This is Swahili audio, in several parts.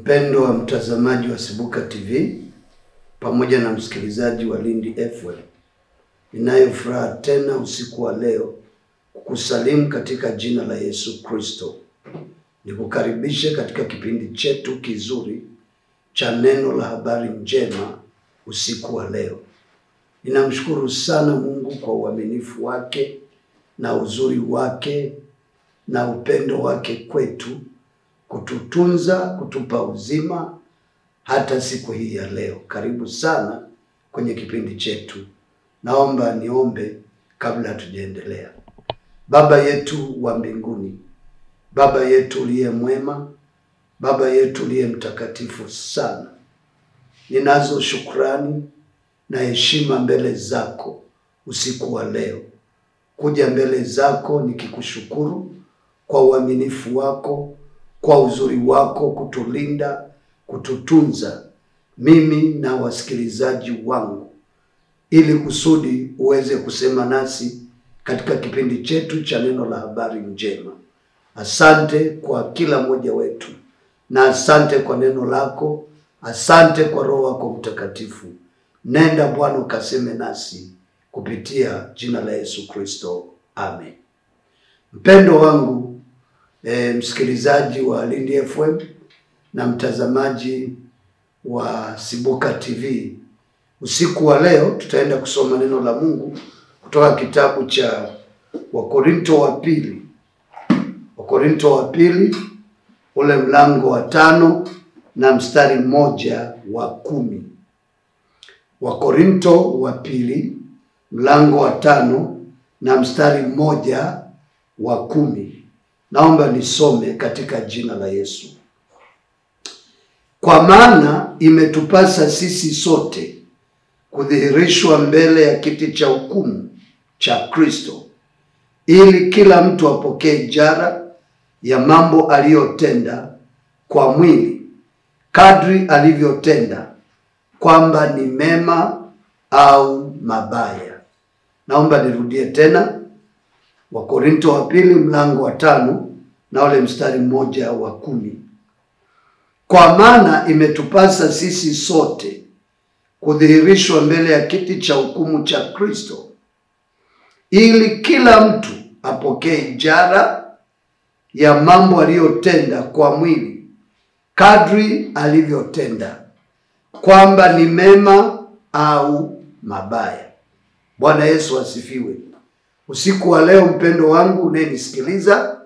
Mpendwa mtazamaji wa Sibuka TV pamoja na msikilizaji wa Lindi FM, ninayo furaha tena usiku wa leo kukusalimu katika jina la Yesu Kristo. Nikukaribishe katika kipindi chetu kizuri cha neno la habari njema usiku wa leo. Ninamshukuru sana Mungu kwa uaminifu wake na uzuri wake na upendo wake kwetu, kututunza, kutupa uzima hata siku hii ya leo. Karibu sana kwenye kipindi chetu. Naomba niombe kabla tujaendelea. Baba yetu wa mbinguni, Baba yetu uliye mwema, Baba yetu uliye mtakatifu sana, ninazo shukrani na heshima mbele zako usiku wa leo. Kuja mbele zako nikikushukuru kwa uaminifu wako, kwa uzuri wako, kutulinda, kututunza mimi na wasikilizaji wangu, ili kusudi uweze kusema nasi katika kipindi chetu cha neno la habari njema. Asante kwa kila mmoja wetu, na asante kwa neno lako, asante kwa Roho wako Mtakatifu. Nenda Bwana ukaseme nasi kupitia jina la Yesu Kristo. Amen. Mpendo wangu, msikilizaji wa Lindi FM na mtazamaji wa Sibuka TV, usiku wa leo tutaenda kusoma neno la Mungu kutoka kitabu cha Wakorinto wa pili. Wakorinto wa pili, ule mlango wa 5 na mstari 1 wa 10. Wakorinto wa pili, mlango wa 5 na mstari 1 wa 10. Naomba nisome katika jina la Yesu. Kwa maana imetupasa sisi sote kudhihirishwa mbele ya kiti cha hukumu cha Kristo, ili kila mtu apokee ijara ya mambo aliyotenda kwa mwili, kadri alivyotenda, kwamba ni mema au mabaya. Naomba nirudie tena. Wakorinto wa pili, mlango wa 5 na ule mstari 1 wa 10. Kwa maana imetupasa sisi sote kudhihirishwa mbele ya kiti cha hukumu cha Kristo, ili kila mtu apokee ijara ya mambo aliyotenda kwa mwili, kadri alivyotenda, kwamba ni mema au mabaya. Bwana Yesu asifiwe. Usiku wa leo, mpendo wangu unayenisikiliza,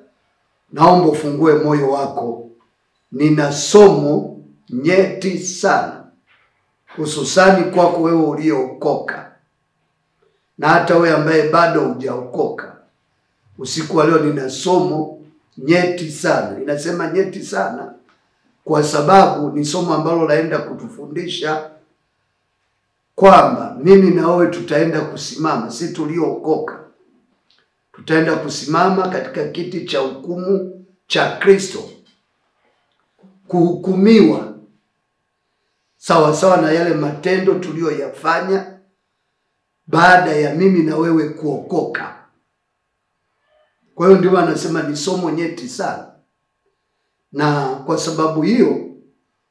naomba ufungue moyo wako. Nina somo nyeti sana, hususani kwako wewe uliokoka na hata wewe ambaye bado hujaokoka. Usiku wa leo nina somo nyeti sana. Ninasema nyeti sana kwa sababu ni somo ambalo laenda kutufundisha kwamba mimi na wewe tutaenda kusimama, si tuliookoka, tutaenda kusimama katika kiti cha hukumu cha Kristo, kuhukumiwa sawa sawa na yale matendo tuliyoyafanya baada ya mimi na wewe kuokoka. Kwa hiyo ndio anasema ni somo nyeti sana, na kwa sababu hiyo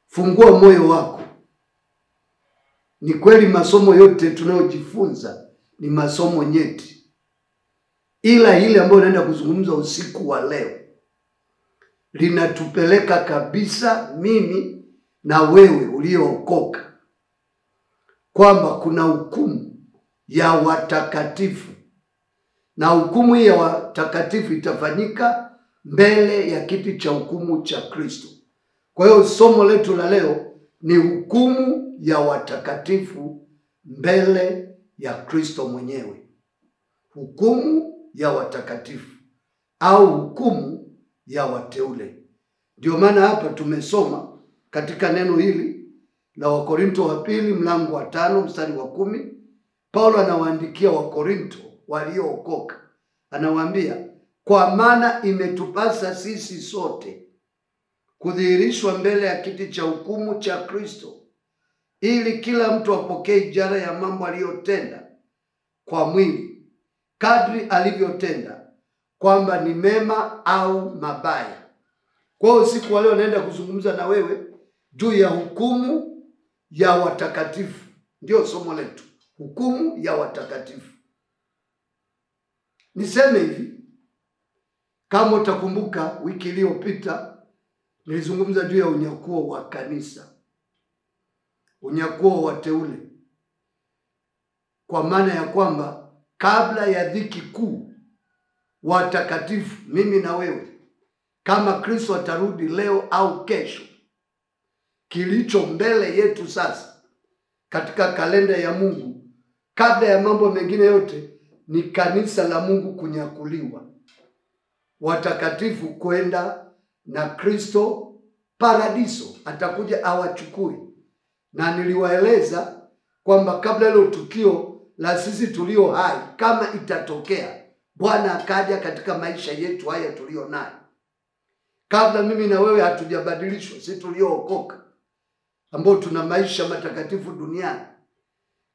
fungua moyo wako. Ni kweli masomo yote tunayojifunza ni masomo nyeti, ila ile ambayo naenda kuzungumza usiku wa leo linatupeleka kabisa mimi na wewe uliyookoka, kwamba kuna hukumu ya watakatifu, na hukumu hii ya watakatifu itafanyika mbele ya kiti cha hukumu cha Kristo. Kwa hiyo somo letu la leo ni hukumu ya watakatifu mbele ya Kristo mwenyewe. Hukumu ya watakatifu au hukumu ya wateule. Ndio maana hapa tumesoma katika neno hili la Wakorinto wa pili, mlango wa 5 mstari wa 10. Paulo anawaandikia Wakorinto waliookoka, anawaambia, kwa maana imetupasa sisi sote kudhihirishwa mbele ya kiti cha hukumu cha Kristo, ili kila mtu apokee ijara ya mambo aliyotenda kwa mwili, kadri alivyotenda, kwamba ni mema au mabaya. Kwa hiyo siku wa leo naenda kuzungumza na wewe juu ya hukumu ya watakatifu. Ndio somo letu, hukumu ya watakatifu. Niseme hivi, kama utakumbuka wiki iliyopita nilizungumza juu ya unyakuo wa kanisa, unyakuo wa teule, kwa maana ya kwamba kabla ya dhiki kuu watakatifu, mimi na wewe, kama Kristo atarudi leo au kesho, kilicho mbele yetu sasa katika kalenda ya Mungu, kabla ya mambo mengine yote, ni kanisa la Mungu kunyakuliwa, watakatifu kwenda na Kristo paradiso, atakuja awachukue. Na niliwaeleza kwamba kabla hilo tukio la sisi tulio hai, kama itatokea Bwana akaja katika maisha yetu haya tulio nayo, kabla mimi na wewe hatujabadilishwa, sisi tuliookoka ambao tuna maisha matakatifu duniani,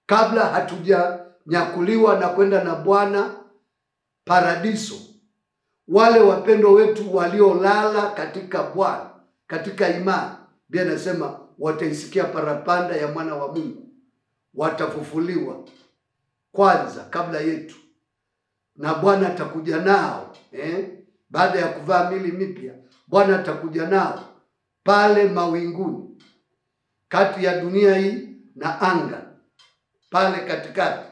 kabla hatujanyakuliwa na kwenda na Bwana paradiso, wale wapendwa wetu waliolala katika Bwana, katika imani, Biblia inasema wataisikia parapanda ya mwana wa Mungu, watafufuliwa kwanza kabla yetu, na Bwana atakuja nao baada ya kuvaa mili mipya. Bwana atakuja nao pale mawinguni, kati ya dunia hii na anga, pale katikati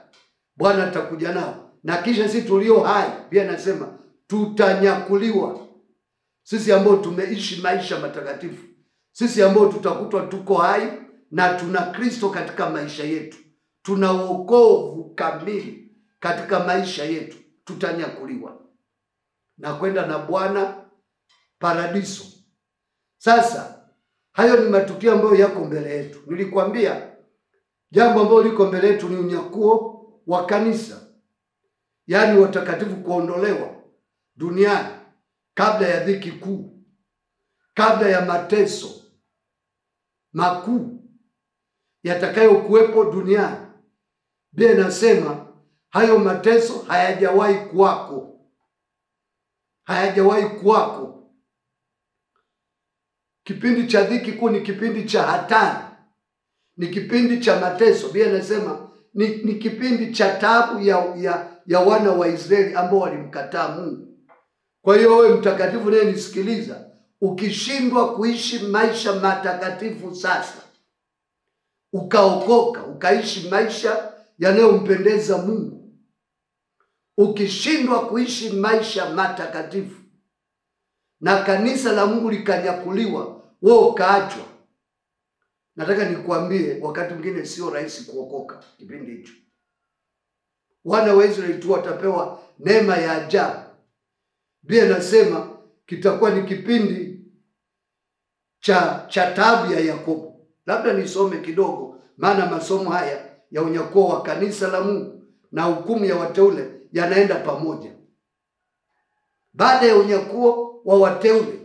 Bwana atakuja nao. Na kisha sisi tulio hai, Biblia inasema tutanyakuliwa, sisi ambao tumeishi maisha matakatifu, sisi ambao tutakutwa tuko hai na tuna Kristo katika maisha yetu, tuna wokovu kamili katika maisha yetu, tutanyakuliwa na kwenda na Bwana paradiso. Sasa hayo ni matukio ambayo yako mbele yetu. Nilikwambia jambo ambalo liko mbele yetu ni unyakuo wa kanisa, yaani watakatifu kuondolewa duniani kabla ya dhiki kuu, kabla ya mateso makuu yatakayokuwepo duniani. Biblia inasema hayo mateso hayajawahi kuwako, hayajawahi kuwako. Kipindi cha dhiki kuu ni kipindi cha hatari, ni kipindi cha mateso. Biblia inasema ni kipindi cha taabu ya wana wa Israeli ambao walimkataa Mungu. Kwa hiyo wewe mtakatifu naye nisikiliza, ukishindwa kuishi maisha matakatifu sasa, ukaokoka, ukaishi maisha yanayompendeza Mungu, ukishindwa kuishi maisha matakatifu na kanisa la Mungu likanyakuliwa, wewe ukaachwa, nataka nikuambie wakati mwingine sio rahisi kuokoka kipindi hicho. Wana wa Israeli tu watapewa neema ya ajabu. Biblia inasema kitakuwa ni kipindi cha taabu ya Yakobo. Labda nisome kidogo, maana masomo haya ya unyakuo wa kanisa la Mungu na hukumu ya wateule yanaenda pamoja. Baada ya unyakuo wa wateule,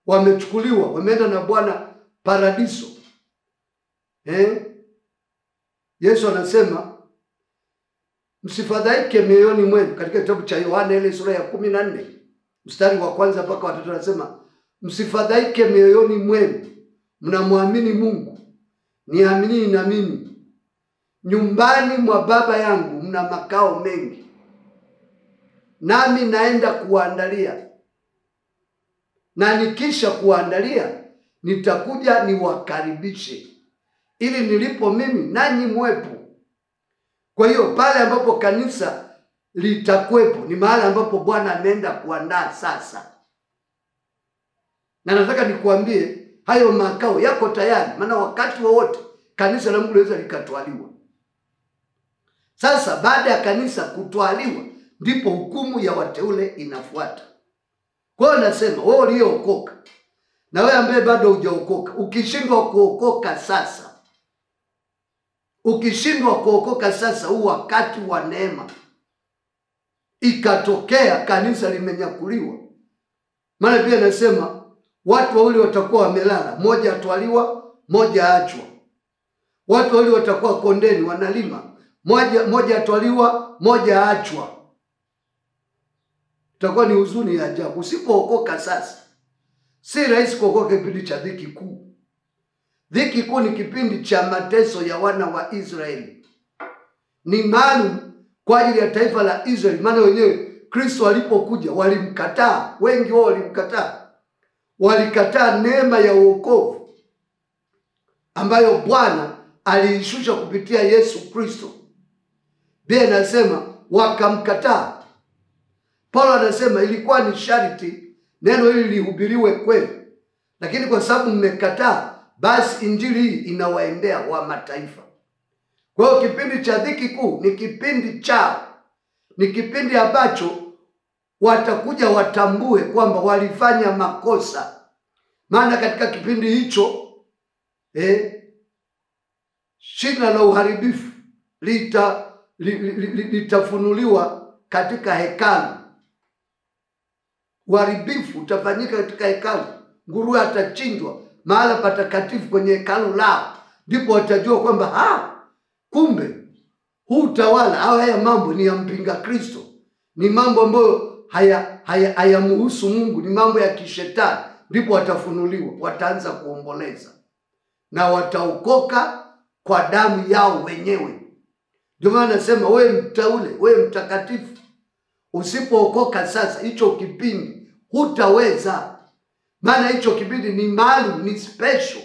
wamechukuliwa, wameenda na Bwana paradiso. Yesu anasema msifadhaike mioyoni mwenu, katika kitabu cha Yohana ile sura ya 14 mstari wa 1 mpaka 3 anasema msifadhaike mioyoni mwenu, mnamwamini Mungu, niamini na mimi. Nyumbani mwa Baba yangu mna makao mengi, nami naenda kuwaandalia, na nikisha kuwaandalia nitakuja niwakaribishe, ili nilipo mimi nanyi mwepo. Kwa hiyo pale ambapo kanisa litakuwepo ni mahali ambapo Bwana anaenda kuandaa sasa. Na nataka nikuambie hayo makao yako tayari, maana wakati wowote kanisa la Mungu linaweza likatwaliwa. Sasa baada ya kanisa kutwaliwa ndipo hukumu ya wateule inafuata. Kwa hiyo nasema wewe uliyookoka na wewe ambaye bado hujaokoka, ukishindwa kuokoka sasa, ukishindwa kuokoka sasa, huu wakati wa neema, ikatokea kanisa limenyakuliwa, maana Biblia inasema watu wawili watakuwa wamelala, mmoja atwaliwa, mmoja aachwa. Watu wawili watakuwa kondeni wanalima, mmoja atwaliwa, mmoja aachwa. Itakuwa ni huzuni ya ajabu. Usipookoka sasa, si rahisi kuokoka kipindi cha dhiki kuu. Dhiki kuu ni kipindi cha mateso ya wana wa Israeli. Ni maalum kwa ajili ya taifa la Israeli, maana wenyewe Kristo alipokuja walimkataa, wengi wao walimkataa. Walikataa neema ya wokovu ambayo Bwana aliishusha kupitia Yesu Kristo. Biblia inasema wakamkataa. Paulo anasema ilikuwa ni sharti neno hili lihubiriwe kwenu, lakini kwa sababu mmekataa, basi injili hii inawaendea wa mataifa. Kwa hiyo kipindi cha dhiki kuu ni kipindi chao. Ni kipindi ambacho watakuja watambue kwamba walifanya makosa. Maana katika kipindi hicho shina la uharibifu litafunuliwa katika hekalu. Uharibifu utafanyika katika hekalu. Nguruwe atachinjwa mahala patakatifu kwenye hekalu lao. Ndipo watajua kwamba kumbe huu utawala au haya mambo ni ya mpinga Kristo. Ni mambo ambayo hayamhusu Mungu, ni mambo ya kishetani. Ndipo watafunuliwa, wataanza kuomboleza na wataokoka kwa damu yao wenyewe. Ndio maana nasema wewe mteule, wewe mtakatifu, usipookoka sasa hicho kipindi hutaweza. Maana hicho kipindi ni maalum, ni special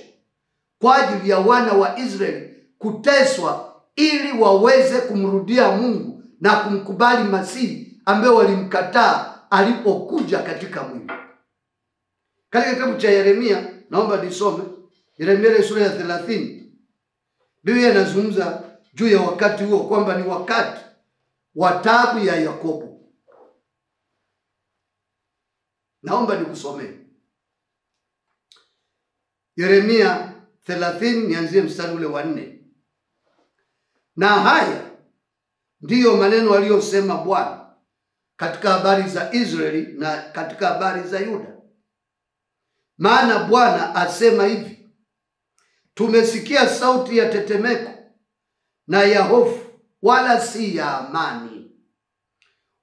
kwa ajili ya wana wa Israeli kuteswa ili waweze kumrudia Mungu na kumkubali Masihi ambaye walimkataa alipokuja katika mwili. Katika kitabu cha Yeremia, naomba nisome Yeremia sura ya 30. Biblia inazungumza juu ya wakati huo kwamba ni wakati wa taabu ya Yakobo. Naomba nikusomee Yeremia 30, nianzie mstari ule wa 4. Na haya ndiyo maneno aliyosema Bwana katika habari za Israeli na katika habari za Yuda. Maana Bwana asema hivi: tumesikia sauti ya tetemeko na ya hofu, wala si ya amani.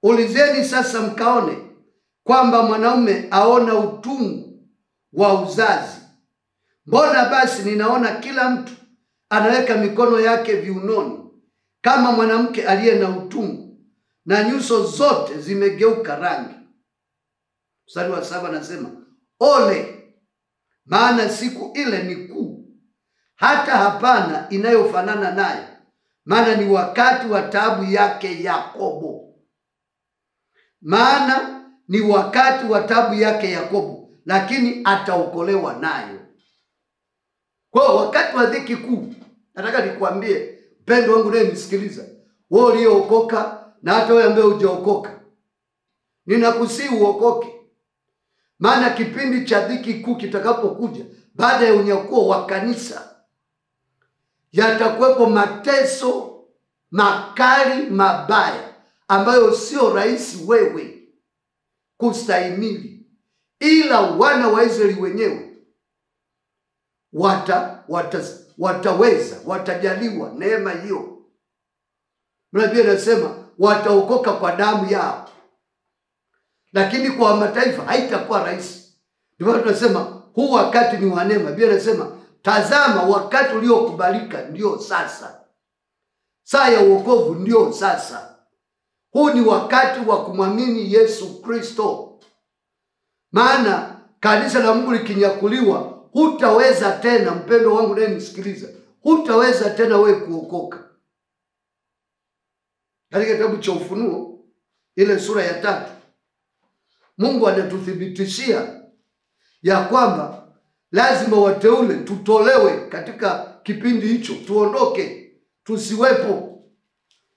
Ulizeni sasa mkaone kwamba mwanaume aona utungu wa uzazi. Mbona basi ninaona kila mtu anaweka mikono yake viunoni kama mwanamke aliye na utungu, na nyuso zote zimegeuka rangi. Mstari wa 7 nasema, ole, maana siku ile ni kuu, hata hapana inayofanana nayo, maana ni wakati wa taabu yake Yakobo. Maana ni wakati wa taabu yake Yakobo, lakini ataokolewa nayo. Kwa wakati wa dhiki kuu, nataka nikwambie mpendo wangu naye nisikiliza, wewe uliyookoka na hata wewe ambaye hujaokoka, ninakusihi uokoke. Maana kipindi cha dhiki kuu kitakapokuja baada ya unyakuo wa kanisa, yatakuwepo mateso makali mabaya ambayo sio rahisi wewe kustahimili, ila wana wa Israeli wenyewe wataweza, watajaliwa neema hiyo. Biblia inasema wataokoka kwa damu yao. Lakini kwa mataifa haitakuwa rahisi. Ndio tunasema huu wakati ni wa neema. Biblia inasema tazama, wakati uliokubalika ndio sasa. Saa ya wokovu ndio sasa. Huu ni wakati wa kumwamini Yesu Kristo. Maana kanisa la Mungu likinyakuliwa, hutaweza tena, mpendo wangu naye nisikiliza, hutaweza tena wewe kuokoka. Katika kitabu cha Ufunuo ile sura ya 3, Mungu anatuthibitishia ya kwamba lazima wateule tutolewe katika kipindi hicho, tuondoke, tusiwepo.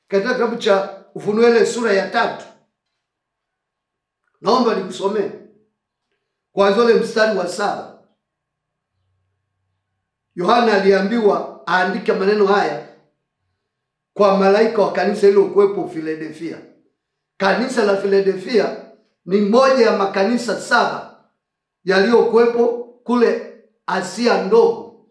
Katika kitabu cha Ufunuo ile sura ya 3, naomba nikusomee kwanza ule mstari wa 7. Yohana aliambiwa aandike maneno haya kwa malaika wa kanisa hilo kuwepo Philadelphia. Kanisa la Philadelphia ni moja ya makanisa 7 yaliyokuwepo kule Asia ndogo,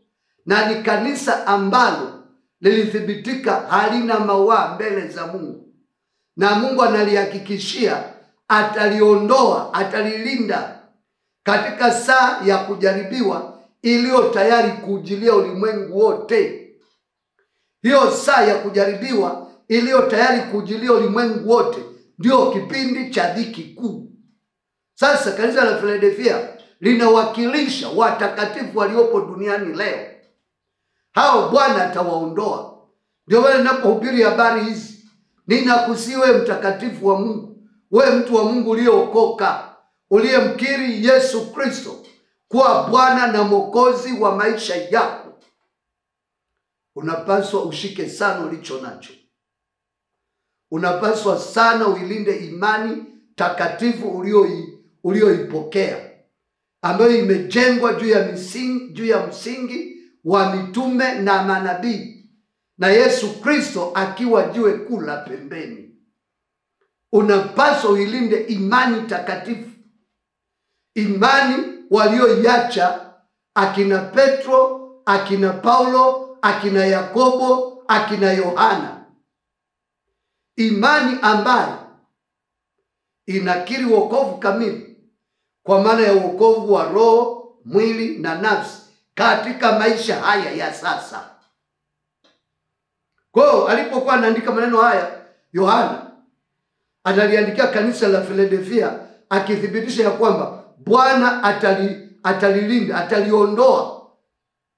na ni kanisa ambalo lilithibitika halina mawaa mbele za Mungu, na Mungu analihakikishia ataliondoa, atalilinda katika saa ya kujaribiwa iliyo tayari kuujilia ulimwengu wote. Hiyo saa ya kujaribiwa iliyo tayari kuujilia ulimwengu wote ndio kipindi cha dhiki kuu. Sasa kanisa la Philadelphia linawakilisha watakatifu waliopo duniani leo. Hao Bwana atawaondoa. Ndio maana ninapohubiri habari hizi, ninakusiwe mtakatifu wa Mungu, wewe mtu wa Mungu uliyookoka, uliyemkiri Yesu Kristo kuwa Bwana na Mwokozi wa maisha yako. Unapaswa ushike sana ulicho nacho. Unapaswa sana uilinde imani takatifu ulioipokea, ambayo imejengwa juu ya msingi wa mitume na manabii, na Yesu Kristo akiwa jiwe kuu la pembeni. Unapaswa uilinde imani takatifu, imani walioiacha akina Petro, akina Paulo, akina Yakobo, akina Yohana. Imani ambayo inakiri wokovu kamili, kwa maana ya wokovu wa roho, mwili na nafsi katika maisha haya ya sasa. Kwa alipokuwa anaandika maneno haya, Yohana analiandikia kanisa la Philadelphia akithibitisha ya kwamba Bwana atalilinda, ataliondoa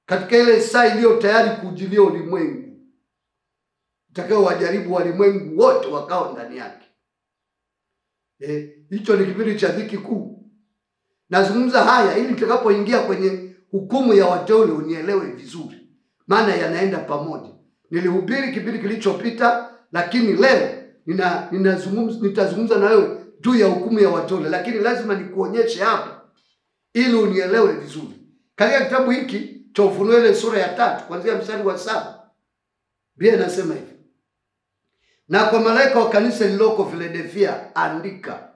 katika ile saa iliyo tayari kuujilia ulimwengu, itakao wajaribu walimwengu wote wakao ndani yake. Hicho ni kipindi cha dhiki kuu. Nazungumza haya ili nitakapoingia kwenye hukumu ya wateule unielewe vizuri, maana yanaenda pamoja. Nilihubiri kipindi kilichopita, lakini leo nitazungumza na wewe juu ya hukumu ya wateule, lakini lazima nikuonyeshe hapa ili unielewe vizuri. Katika kitabu hiki cha Ufunuo ile sura ya 3 kuanzia mstari wa 7, Biblia inasema hivi: na kwa malaika wa kanisa lililoko Philadelphia andika,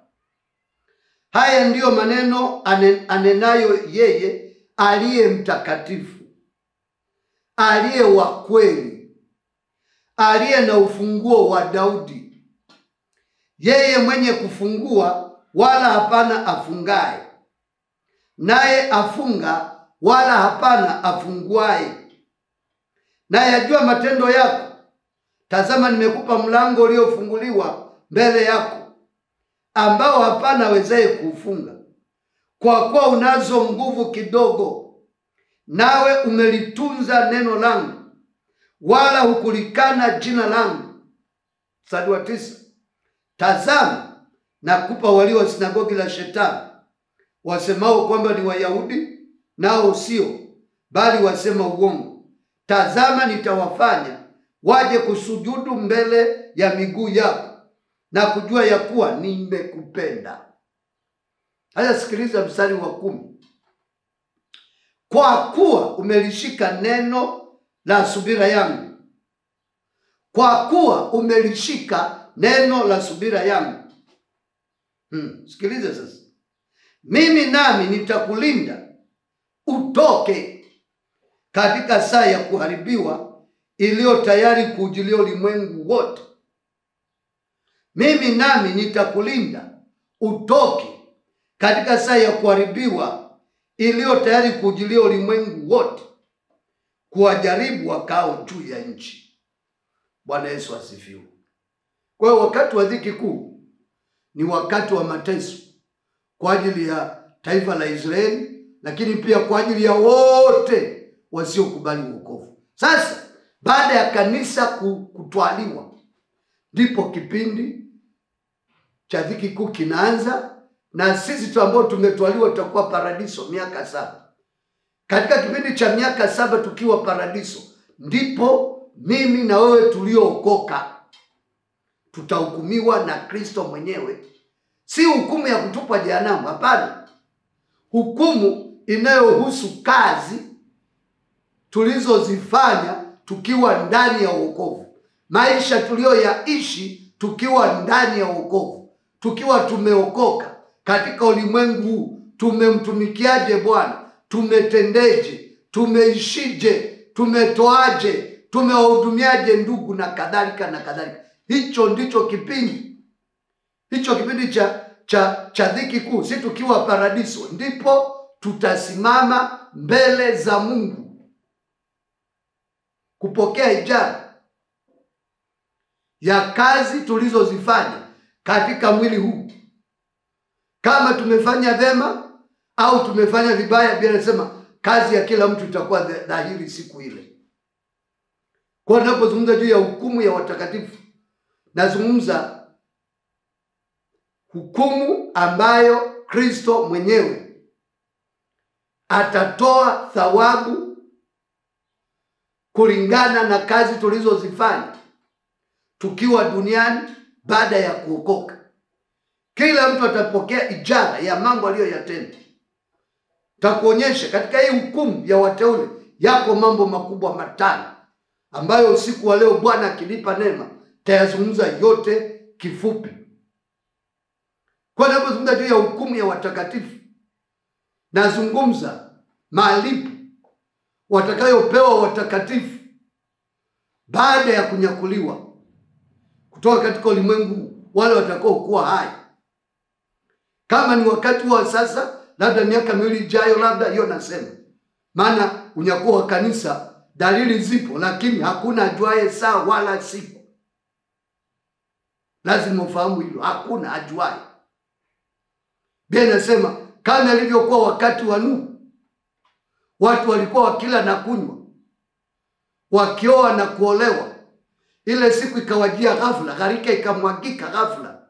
haya ndiyo maneno anenayo yeye aliye mtakatifu, aliye wa kweli, aliye na ufunguo wa Daudi, yeye mwenye kufungua wala hapana afungaye, naye afunga wala hapana afunguaye. Na yajua matendo yako. Tazama, nimekupa mlango uliofunguliwa mbele yako, ambao hapana awezaye kuufunga. Kwa kuwa unazo nguvu kidogo, nawe umelitunza neno langu, wala hukulikana jina langu. Mstari wa 9, tazama, nakupa walio wa sinagogi la Shetani, wasemao kwamba ni Wayahudi, nao sio, bali wasema uongo. Tazama, nitawafanya waje kusujudu mbele ya miguu yako, na kujua ya kuwa nimekupenda. Haya, sikiliza mstari wa 10. Kwa kuwa umelishika neno la subira yangu. Kwa kuwa umelishika neno la subira yangu. Sikiliza sasa. Mimi nami nitakulinda utoke katika saa ya kuharibiwa iliyo tayari kuujilia ulimwengu wote. Mimi nami nitakulinda utoke katika saa ya kuharibiwa iliyo tayari kuujilia ulimwengu wote, kuwajaribu wakao juu ya nchi. Bwana Yesu asifiwe. Kwa hiyo wakati wa dhiki kuu ni wakati wa mateso kwa ajili ya taifa la Israeli, lakini pia kwa ajili ya wote wasiokubali wokovu. Sasa baada ya kanisa kutwaliwa, ndipo kipindi cha dhiki kuu kinaanza, na sisi tu ambao tumetwaliwa tutakuwa paradiso miaka 7. Katika kipindi cha miaka 7 tukiwa paradiso, ndipo mimi na wewe tuliookoka tutahukumiwa na Kristo mwenyewe. Si hukumu ya kutupwa jehanamu, hapana. Hukumu inayohusu kazi tulizozifanya tukiwa ndani ya wokovu, maisha tuliyoyaishi tukiwa ndani ya wokovu, tukiwa tumeokoka katika ulimwengu huu. Tumemtumikiaje Bwana? Tumetendeje? Tumeishije? Tumetoaje? Tumewahudumiaje ndugu? Na kadhalika na kadhalika. Hicho ndicho kipindi, hicho kipindi cha dhiki kuu. Si tukiwa paradiso ndipo tutasimama mbele za Mungu kupokea ijara ya kazi tulizozifanya katika mwili huu. Kama tumefanya vyema au tumefanya vibaya, Biblia inasema kazi ya kila mtu itakuwa dhahiri siku ile. Kwa ninapozungumza juu ya hukumu ya watakatifu, nazungumza hukumu ambayo Kristo mwenyewe atatoa thawabu kulingana na kazi tulizozifanya tukiwa duniani baada ya kuokoka. Kila mtu atapokea ijara ya mambo aliyoyatenda. Takuonyesha katika hii hukumu ya wateule yako mambo makubwa matano ambayo usiku wa leo Bwana akinipa neema tayazungumza yote kifupi. Kwa ninapozungumza juu ya hukumu ya watakatifu, nazungumza malipo watakayopewa watakatifu baada ya kunyakuliwa kutoka katika ulimwengu, wale watakao kuwa hai. Kama ni wakati wa sasa, labda miaka miwili ijayo, labda hiyo nasema. Maana unyakuo wa kanisa dalili zipo, lakini hakuna ajuaye saa wala siku. Lazima ufahamu hilo, hakuna ajuaye. Biblia inasema kama ilivyokuwa wakati wa Nuhu, watu walikuwa wakila na kunywa, wakioa na kuolewa. Ile siku ikawajia ghafla, gharika ikamwagika ghafla.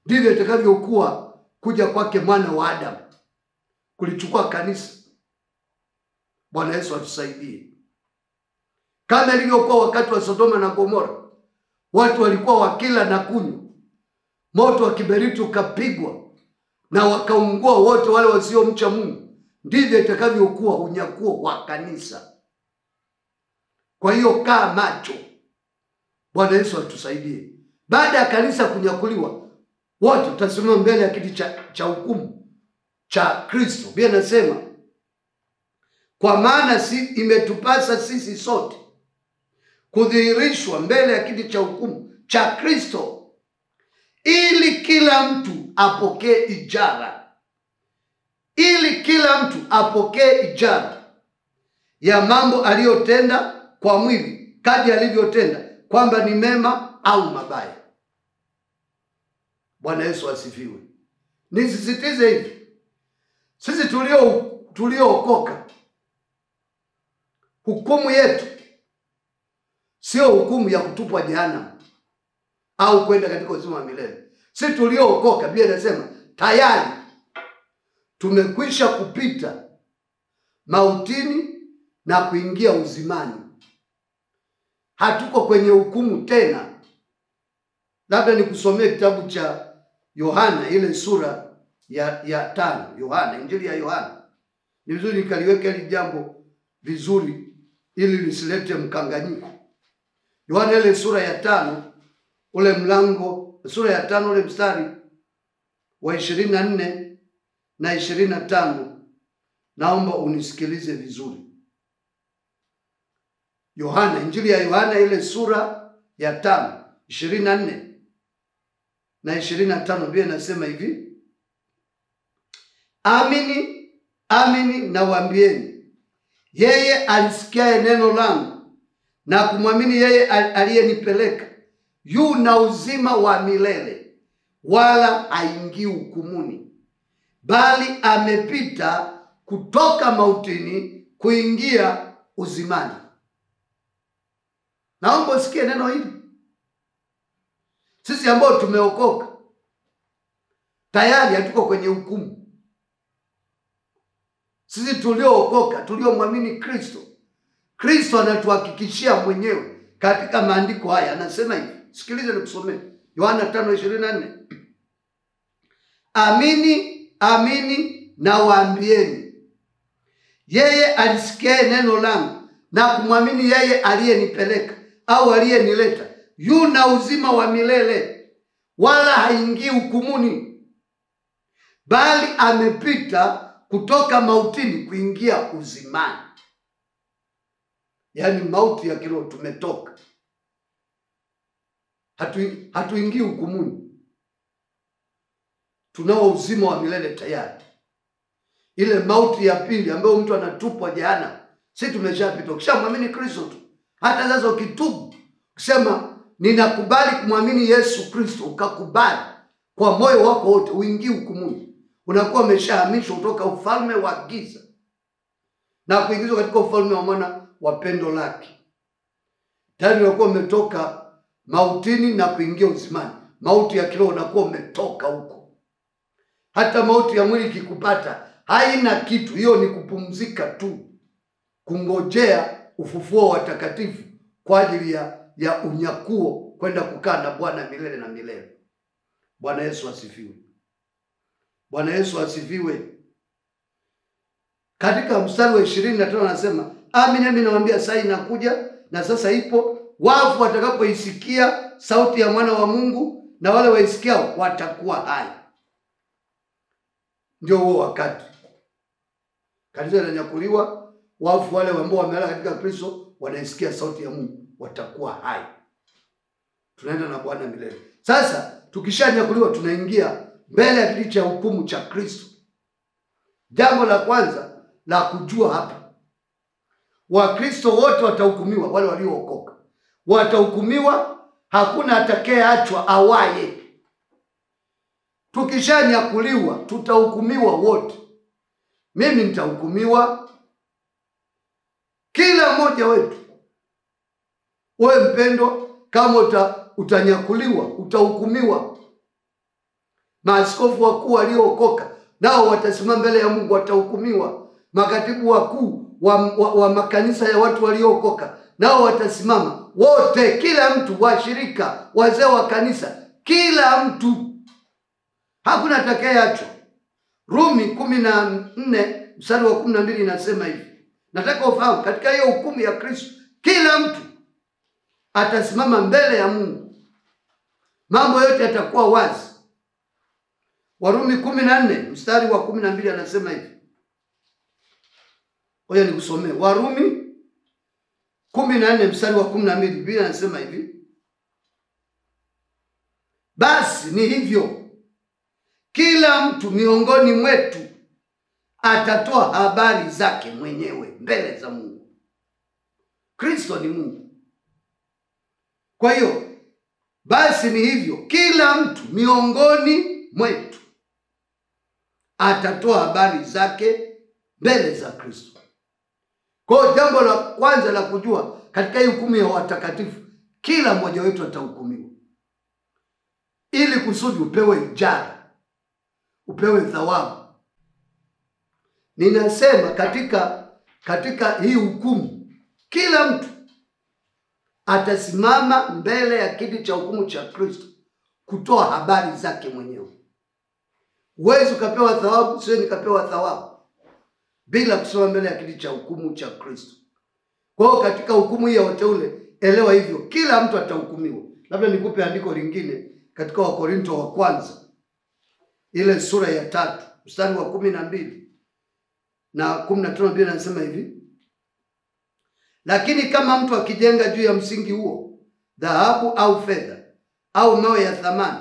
Ndivyo itakavyokuwa kuja kwake mwana wa Adamu kulichukua kanisa. Bwana Yesu atusaidie. Kama ilivyokuwa wakati wa Sodoma na Gomora, watu walikuwa wakila na kunywa, moto wa kiberiti ukapigwa na wakaungua wote wale wasiomcha Mungu. Ndivyo itakavyokuwa unyakuo wa kanisa. Kwa hiyo kaa macho. Bwana Yesu atusaidie. Baada ya kanisa kunyakuliwa, wote tutasimama mbele ya kiti cha hukumu cha Kristo. Biblia inasema kwa maana imetupasa sisi sote kudhihirishwa mbele ya kiti cha hukumu cha Kristo, ili kila mtu apokee ijara. Ili kila mtu apokee ijara ya mambo aliyotenda kwa mwili, kadri alivyotenda, kwamba ni mema au mabaya. Bwana Yesu asifiwe. Nisisitize hivi, sisi tuliookoka, hukumu yetu sio hukumu ya kutupwa jehanamu au kwenda katika uzima wa milele. Sisi tuliookoka, Biblia inasema tayari tumekwisha kupita mautini na kuingia uzimani. Hatuko kwenye hukumu tena. Labda nikusomee kitabu cha Yohana, ile sura ya 5. Yohana, Injili ya Yohana. Ni vizuri nikaliweka hili jambo vizuri ili lisilete mkanganyiko. Yohana ile sura ya 5, ule mlango, sura ya 5 ule mstari wa 24 na 25. Naomba unisikilize vizuri. Yohana, Injili ya Yohana ile sura ya 5, 24 na 25, Biblia inasema hivi: Amini, amini nawaambieni, yeye alisikiaye neno langu na kumwamini yeye aliyenipeleka yu na uzima wa milele, wala haingii hukumuni, bali amepita kutoka mautini kuingia uzimani. Naomba usikie neno hili. Sisi ambao tumeokoka tayari hatuko kwenye hukumu. Sisi tuliookoka, tuliomwamini Kristo, Kristo anatuhakikishia mwenyewe katika maandiko haya. Anasema hivi, sikiliza nikusomee. Yohana 5:24. Amini, amini nawaambieni, yeye alisikiaye neno langu na kumwamini yeye aliyenipeleka au aliyenileta yu na uzima wa milele, wala haingii hukumuni, bali amepita kutoka mautini kuingia uzimani. Yaani mauti ya kiroho tumetoka. Hatuingii hukumuni. Tunao uzima wa milele tayari. ile mauti ya pili ambayo mtu anatupwa jehanamu, sisi tumeshapita. Ukishamwamini Kristo tu, hata sasa ukitubu, kusema ninakubali kumwamini Yesu Kristo, ukakubali kwa moyo wako wote, uingie hukumuni, unakuwa umeshahamishwa kutoka ufalme wa giza na kuingizwa katika ufalme wa mwana wa pendo lake. Tayari unakuwa umetoka mautini na kuingia uzimani. Mauti ya kiroho unakuwa umetoka huko. Hata mauti ya mwili ikikupata haina kitu, hiyo ni kupumzika tu, kungojea ufufuo wa watakatifu kwa ajili ya unyakuo, kwenda kukaa na Bwana milele na milele. Bwana Yesu asifiwe. Bwana Yesu asifiwe. Katika mstari wa 25 anasema, amini nawaambia saa inakuja na sasa ipo, wafu watakapoisikia sauti ya mwana wa Mungu, na wale waisikiao watakuwa hai. Ndio huo wakati kanisa linanyakuliwa, wafu wale ambao wamelala katika Kristo wanaisikia sauti ya Mungu, watakuwa hai. Tunaenda na Bwana milele. Sasa tukishanyakuliwa tunaingia mbele ya kiti cha hukumu cha Kristo. Jambo la kwanza la kujua hapa, Wakristo wote watahukumiwa, wale waliookoka watahukumiwa, hakuna atakayeachwa awaye. Tukishanyakuliwa tutahukumiwa wote. Mimi nitahukumiwa, kila mmoja wetu. Wewe mpendo, kama utanyakuliwa utahukumiwa. Maaskofu wakuu waliookoka nao watasimama mbele ya Mungu, watahukumiwa. Makatibu wakuu wa makanisa ya watu waliookoka nao watasimama wote, kila mtu, washirika, wazee wa kanisa, kila mtu, hakuna atakayeachwa. Rumi 14 mstari wa 12 inasema hivi. Nataka ufahamu, katika hiyo hukumu ya Kristo kila mtu atasimama mbele ya Mungu, mambo yote yatakuwa wazi. Warumi 14 mstari wa 12 anasema hivi. Oya nikusomee. Warumi 14 mstari wa 12, Biblia anasema hivi. Basi ni hivyo, kila mtu miongoni mwetu atatoa habari zake mwenyewe mbele za Mungu. Kristo ni Mungu. Kwa hiyo basi ni hivyo, kila mtu miongoni mwetu atatoa habari zake mbele za Kristo. Kwa hiyo jambo la kwanza la kujua katika hii hukumu ya watakatifu, kila mmoja wetu atahukumiwa, ili kusudi upewe ijara, upewe thawabu. Ninasema katika hii hukumu kila mtu atasimama mbele ya kiti cha hukumu cha Kristo kutoa habari zake mwenyewe. Huwezi ukapewa thawabu, sio nikapewa thawabu, bila kusoma mbele ya kiti cha hukumu cha Kristo. Kwa hiyo katika hukumu hii ya wateule, elewa hivyo, kila mtu atahukumiwa. Labda nikupe andiko lingine katika Wakorinto wa kwanza, ile sura ya 3 mstari wa 12 na 15, Biblia inasema hivi. Lakini kama mtu akijenga juu ya msingi huo dhahabu au fedha au mawe ya thamani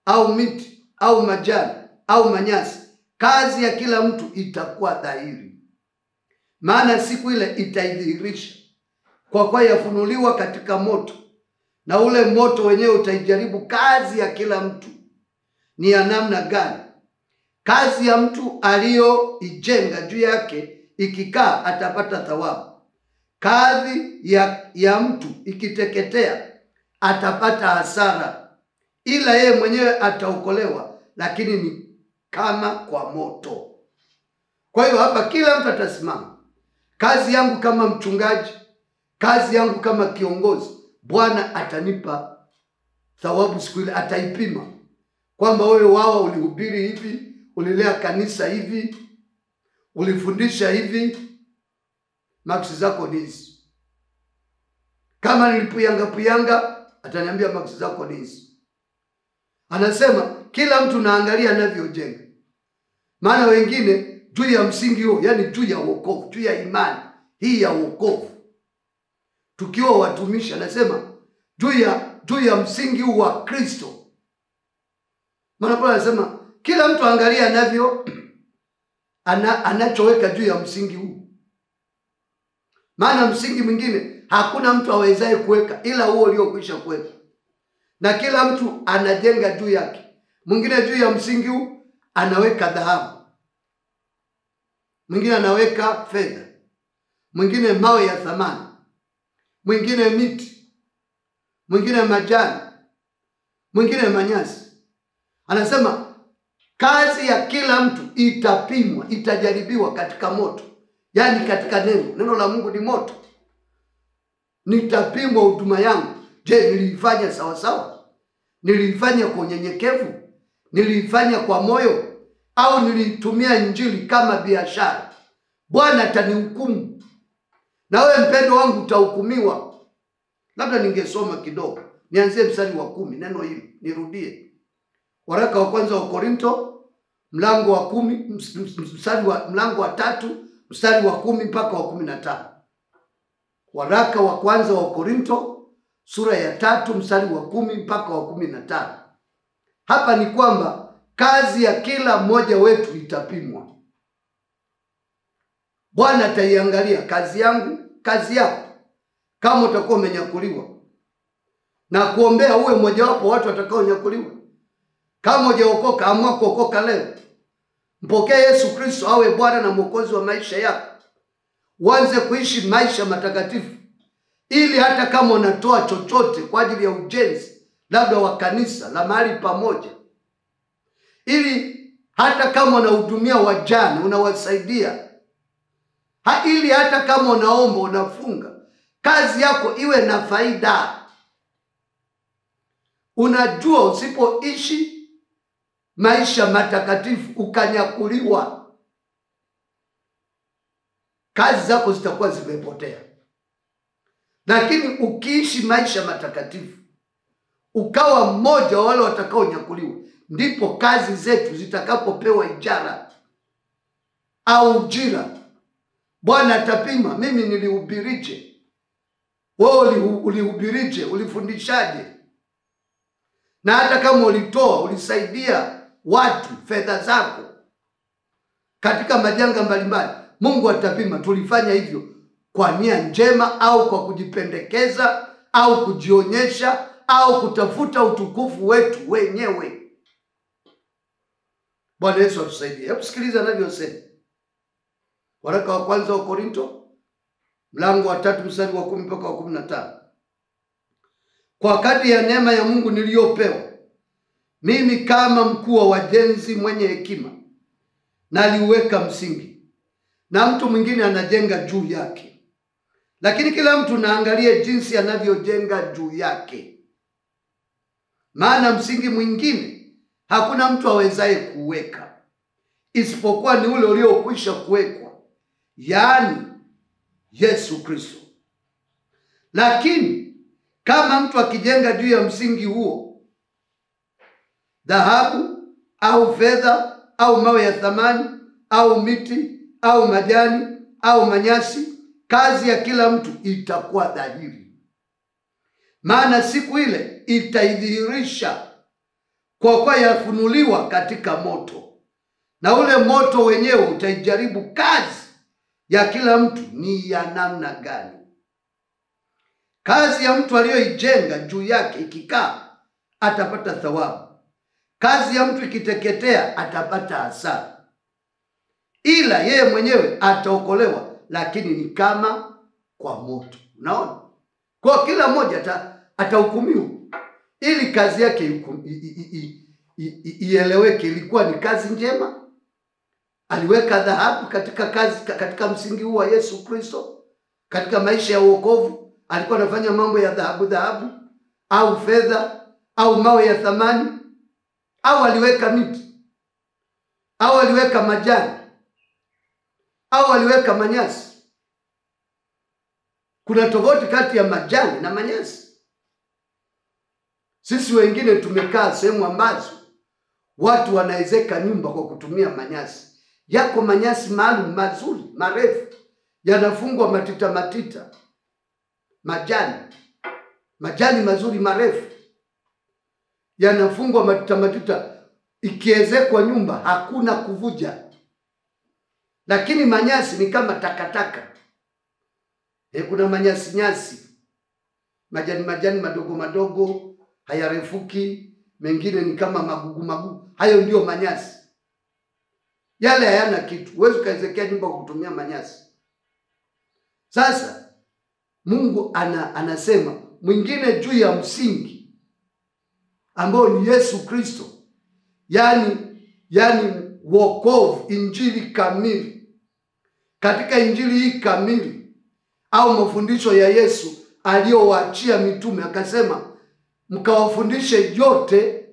au miti au majani au manyasi, kazi ya kila mtu itakuwa dhahiri, maana siku ile itaidhihirisha, kwa kuwa yafunuliwa katika moto, na ule moto wenyewe utaijaribu kazi ya kila mtu ni ya namna gani. Kazi ya mtu aliyoijenga juu yake ikikaa atapata thawabu. Kazi ya mtu ikiteketea atapata hasara, ila yeye mwenyewe ataokolewa, lakini ni kama kwa moto. Kwa hiyo hapa kila mtu atasimama. Kazi yangu kama mchungaji, kazi yangu kama kiongozi, Bwana atanipa thawabu siku ile, ataipima kwamba wewe wao ulihubiri hivi, ulilea kanisa hivi, ulifundisha hivi, maksi zako ni hizi. Kama nilipuyanga ataniambia maksi zako ni hizi. Anasema kila mtu naangalia anavyojenga. Maana wengine juu ya msingi huo, yani juu ya wokovu, juu ya imani hii ya wokovu, tukiwa watumishi, anasema juu ya msingi huu wa Kristo. Maana Paulo anasema kila mtu angalia anachoweka juu ya msingi huu. Maana msingi mwingine hakuna mtu awezaye kuweka ila huo uliokwisha kuweka, na kila mtu anajenga juu yake. Mwingine juu ya msingi huu anaweka dhahabu, mwingine anaweka fedha, mwingine mawe ya thamani, mwingine miti, mwingine majani, mwingine manyasi. Anasema kazi ya kila mtu itapimwa, itajaribiwa katika moto. Yaani katika neno la Mungu ni moto. Nitapimwa huduma yangu. Je, niliifanya sawa sawa? Niliifanya kwa unyenyekevu? Niliifanya kwa moyo? Au nilitumia injili kama biashara? Bwana atanihukumu. Na wewe mpendo wangu utahukumiwa. Labda ningesoma kidogo. Nianzie mstari wa 10, neno hili nirudie. Waraka wa kwanza wa Korinto, mlango wa 10, mlango wa 3, mstari wa 10 mpaka wa 15. Waraka wa kwanza wa Korinto, sura ya 3, mstari wa 10 mpaka wa 15. Hapa ni kwamba kazi ya kila mmoja wetu itapimwa. Bwana ataiangalia kazi yangu, kazi yako, kama utakuwa umenyakuliwa, na kuombea uwe mmoja wapo watu watakaonyakuliwa. Kama hujaokoka, amua kuokoka leo. Mpokee Yesu Kristo awe Bwana na Mwokozi wa maisha yako. Uanze kuishi maisha matakatifu, ili hata kama unatoa chochote kwa ajili ya ujenzi labda wa kanisa la mahali pamoja, ili hata kama unahudumia wajane unawasaidia, ili hata kama unaomba unafunga, kazi yako iwe na faida. Unajua usipoishi maisha matakatifu ukanyakuliwa, kazi zako zitakuwa zimepotea. Lakini ukiishi maisha matakatifu, ukawa mmoja wa wale watakaonyakuliwa, ndipo kazi zetu zitakapopewa ijara au ujira. Bwana atapima, mimi nilihubirije? Wewe ulihubirije? Ulifundishaje? Na hata kama ulitoa, ulisaidia watu fedha zako katika majanga mbalimbali, Mungu atapima tulifanya hivyo kwa nia njema au kwa kujipendekeza au kujionyesha au kutafuta utukufu wetu wenyewe. Bwana Yesu atusaidie. Hebu sikiliza anavyosema. Waraka wa kwanza wa Korinto, mlango wa 3, mstari wa 10 mpaka wa 15. Kwa kadri ya neema ya Mungu niliyopewa, mimi kama mkuu wa wajenzi mwenye hekima, naliweka msingi, na mtu mwingine anajenga juu yake. Lakini kila mtu naangalie jinsi anavyojenga juu yake. Maana msingi mwingine hakuna mtu awezaye kuweka, isipokuwa ni ule uliokwisha kuwekwa, yaani Yesu Kristo. Lakini kama mtu akijenga juu ya msingi huo dhahabu au fedha au mawe ya thamani au miti au majani au manyasi, kazi ya kila mtu itakuwa dhahiri, maana siku ile itaidhihirisha, kwa kuwa yafunuliwa katika moto, na ule moto wenyewe utaijaribu kazi ya kila mtu ni ya namna gani. Kazi ya mtu aliyoijenga juu yake ikikaa, atapata thawabu. Kazi ya mtu ikiteketea, atapata hasara. Ila yeye mwenyewe ataokolewa, lakini ni kama kwa moto. Unaona? Kwa kila mmoja atahukumiwa, ili kazi yake ieleweke. Ilikuwa ni kazi njema, aliweka dhahabu katika msingi huu wa Yesu Kristo. Katika maisha ya wokovu alikuwa anafanya mambo ya dhahabu au fedha au mawe ya thamani, au aliweka miti, au aliweka majani, au aliweka manyasi. Kuna tofauti kati ya majani na manyasi. Sisi wengine tumekaa sehemu ambazo watu wanaezeka nyumba kwa kutumia manyasi. Yako manyasi maalum mazuri, marefu, yanafungwa matita. Majani mazuri marefu yanafungwa matita. Ikiezekwa nyumba hakuna kuvuja. Lakini manyasi ni kama takataka. Kuna manyasi nyasi, majani madogo madogo, hayarefuki, mengine ni kama magugu. Hayo ndio manyasi. Yale hayana kitu. Huwezi kaezekea nyumba kutumia manyasi. Sasa Mungu anasema mwingine juu ya msingi ambao ni Yesu Kristo. Yani wokovu, injili kamili. Katika injili hii kamili au mafundisho ya Yesu aliyowaachia mitume, akasema mkawafundishe yote,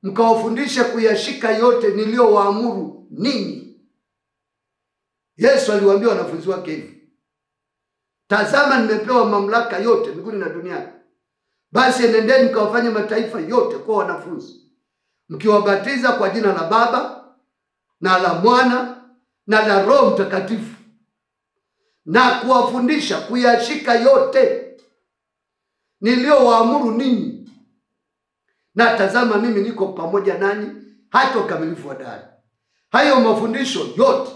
mkawafundishe kuyashika yote niliyowaamuru ninyi. Yesu aliwaambia wanafunzi wake hivi: tazama, nimepewa mamlaka yote mbinguni na duniani. Basi enendeni mkawafanye mataifa yote kuwa wanafunzi, mkiwabatiza kwa jina la Baba na la Mwana na la Roho Mtakatifu, na kuwafundisha kuyashika yote niliyowaamuru ninyi. Na tazama, mimi niko pamoja nanyi hata ukamilifu wa dahari. Hayo mafundisho yote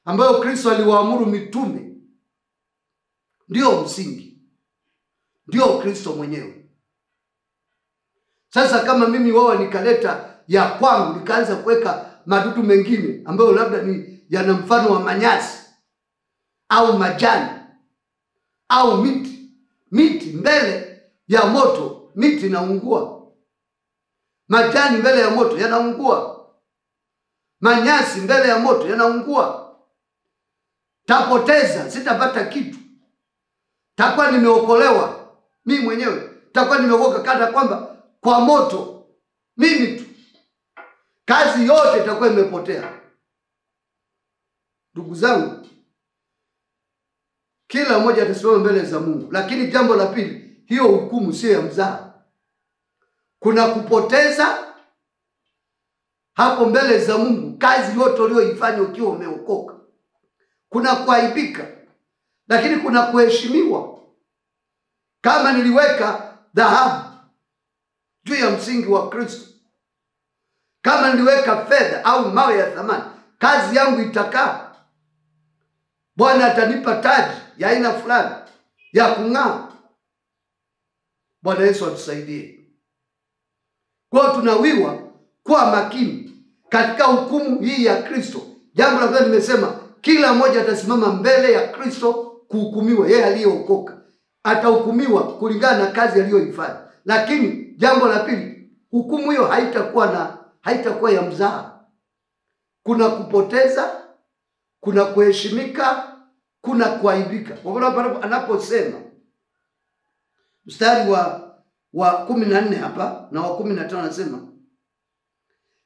ambayo Kristo aliwaamuru mitume ndio msingi, ndio Kristo mwenyewe. Sasa kama mimi wao nikaleta ya kwangu, nikaanza kuweka madudu mengine ambayo labda ni yana mfano wa manyasi au majani au miti mbele ya moto, miti inaungua. Majani mbele ya moto yanaungua. Manyasi mbele ya moto yanaungua. Tapoteza, sitapata kitu. Takuwa nimeokolewa mimi mwenyewe, takuwa nimeokoka kana kwamba kwa moto mimi tu. Kazi yote itakuwa imepotea. Ndugu zangu, kila mmoja atasimama mbele za Mungu. Lakini jambo la pili, hiyo hukumu sio ya mzaha. Kuna kupoteza hapo mbele za Mungu kazi yote uliyoifanya ukiwa umeokoka. Kuna kuaibika, lakini kuna kuheshimiwa. Kama niliweka dhahabu juu ya msingi wa Kristo, kama niliweka fedha au mawe ya thamani, kazi yangu itakaa. Bwana atanipa taji ya aina fulani ya kung'aa. Bwana Yesu atusaidie. Kwa tunawiwa kuwa makini katika hukumu hii ya Kristo. Jambo la kwanza nimesema, kila mmoja atasimama mbele ya Kristo kuhukumiwa. Yeye aliyeokoka atahukumiwa kulingana na kazi aliyoifanya. Lakini jambo la pili, hukumu hiyo haitakuwa ya mzaha. Kuna kupoteza, kuna kuheshimika, kuna kuaibika. Kwa hivyo anaposema mstari wa 14 hapa na wa 15 anasema,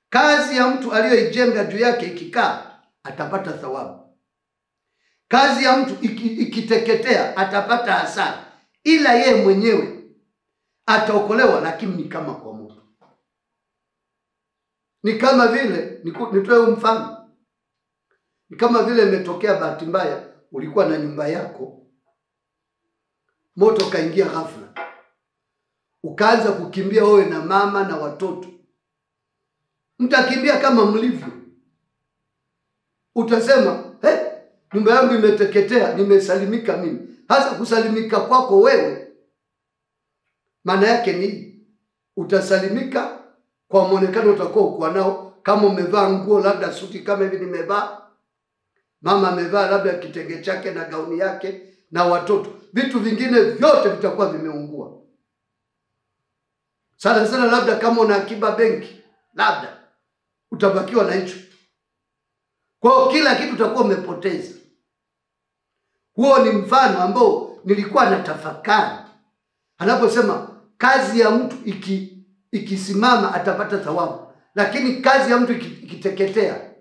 kazi ya mtu aliyoijenga juu yake ikikaa atapata thawabu. Kazi ya mtu ikiteketea atapata hasara, ila yeye mwenyewe ataokolewa, lakini ni kama kwa moto. Ni kama vile, nitoe mfano, ni kama vile imetokea bahati mbaya, ulikuwa na nyumba yako, moto kaingia ghafla, ukaanza kukimbia wewe na mama na watoto. Mtakimbia kama mlivyo. Utasema, nyumba yangu imeteketea, nimesalimika mimi. Hasa kusalimika kwako wewe, maana yake ni utasalimika kwa muonekano utakuwa uko nao. Kama umevaa nguo labda suti kama hivi nimevaa, mama amevaa labda kitenge chake na gauni yake na watoto, vitu vingine vyote vitakuwa vimeungua. Sana labda kama una akiba benki, labda utabakiwa na hicho. Kwa hiyo kila kitu utakuwa umepoteza. Huo ni mfano ambao nilikuwa natafakari. Anaposema kazi ya mtu ikisimama atapata thawabu, lakini kazi ya mtu ikiteketea,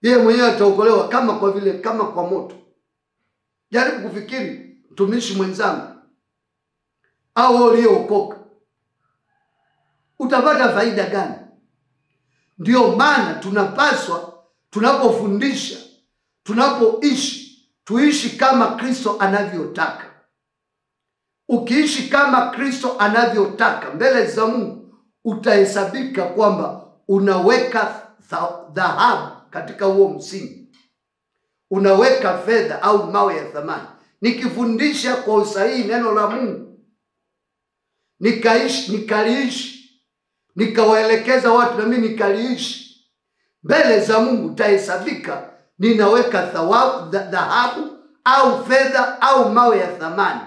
yeye mwenyewe ataokolewa kama kwa moto. Jaribu kufikiri, mtumishi mwenzangu au uliokoka, utapata faida gani? Ndio maana tunapaswa, tunapofundisha, tunapoishi, tuishi kama Kristo anavyotaka. Ukiishi kama Kristo anavyotaka mbele za Mungu, utahesabika kwamba unaweka dhahabu katika huo msingi unaweka fedha au mawe ya thamani. Nikifundisha kwa usahihi neno la Mungu, nikaliishi, nikawaelekeza watu na mimi nikaliishi, mbele za Mungu tahesabika ninaweka thawabu, dhahabu au fedha au mawe ya thamani.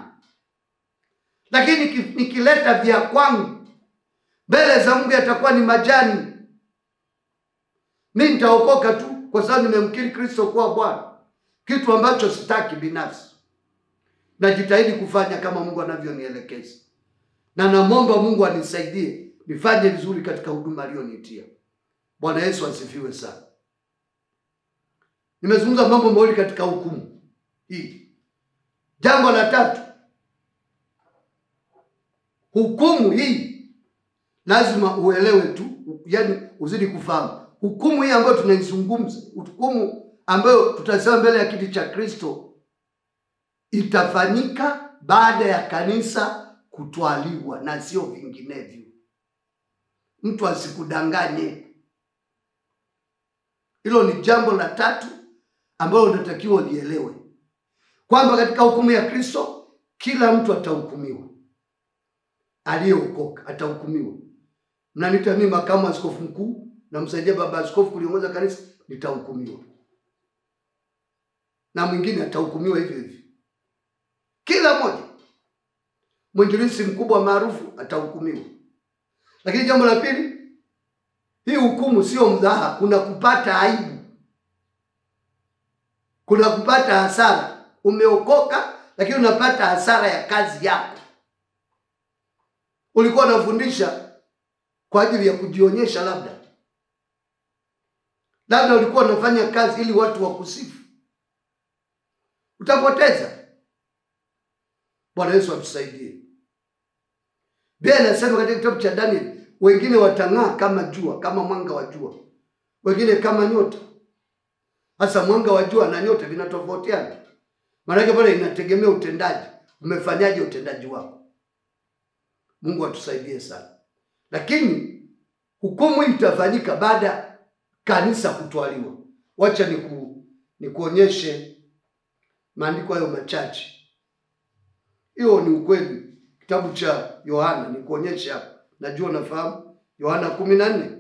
Lakini nikileta vya kwangu, mbele za Mungu yatakuwa ni majani. Mimi nitaokoka tu kwa sababu nimemkiri Kristo kuwa Bwana, kitu ambacho sitaki binafsi. Najitahidi kufanya kama Mungu anavyonielekeza, na namwomba Mungu anisaidie nifanye vizuri katika huduma aliyoniitia. Bwana Yesu asifiwe sana. Nimezungumza mambo mawili katika hukumu hii. Jambo la tatu, hukumu hii lazima uelewe tu, yani uzidi kufahamu. Hukumu hii ambayo tunaizungumza, hukumu ambayo tutasema mbele ya kiti cha Kristo, itafanyika baada ya kanisa kutwaliwa na sio vinginevyo. Mtu asikudanganye. Hilo ni jambo la tatu ambalo unatakiwa ulielewe, kwamba katika hukumu ya Kristo kila mtu atahukumiwa. Aliyeokoka atahukumiwa. Mnaniita mimi makamu askofu mkuu na msaidia baba askofu kuliongoza kanisa, nitahukumiwa. Na mwingine atahukumiwa hivyo hivyo. Kila mmoja. Mwinjilisti mkubwa maarufu atahukumiwa. Lakini jambo la pili, hii hukumu sio mzaha. Kuna kupata aibu, kuna kupata hasara. Umeokoka lakini unapata hasara ya kazi yako. Ulikuwa unafundisha kwa ajili ya kujionyesha, labda ulikuwa unafanya kazi ili watu wakusifu, utapoteza. Bwana Yesu atusaidie. Biblia inasema katika kitabu cha Daniel, wengine watang'aa kama jua, kama mwanga wa jua, wengine kama nyota. Hasa mwanga wa jua na nyota vinatofautiana. Maana yake pale inategemea utendaji. Umefanyaje utendaji wako? Mungu atusaidie sana. Lakini hukumu hii itafanyika baada kanisa kutwaliwa. Wacha nikuonyeshe maandiko hayo machache. Hiyo ni ukweli. Kitabu cha Yohana, nikuonyeshe hapa. Najua unafahamu Yohana 14.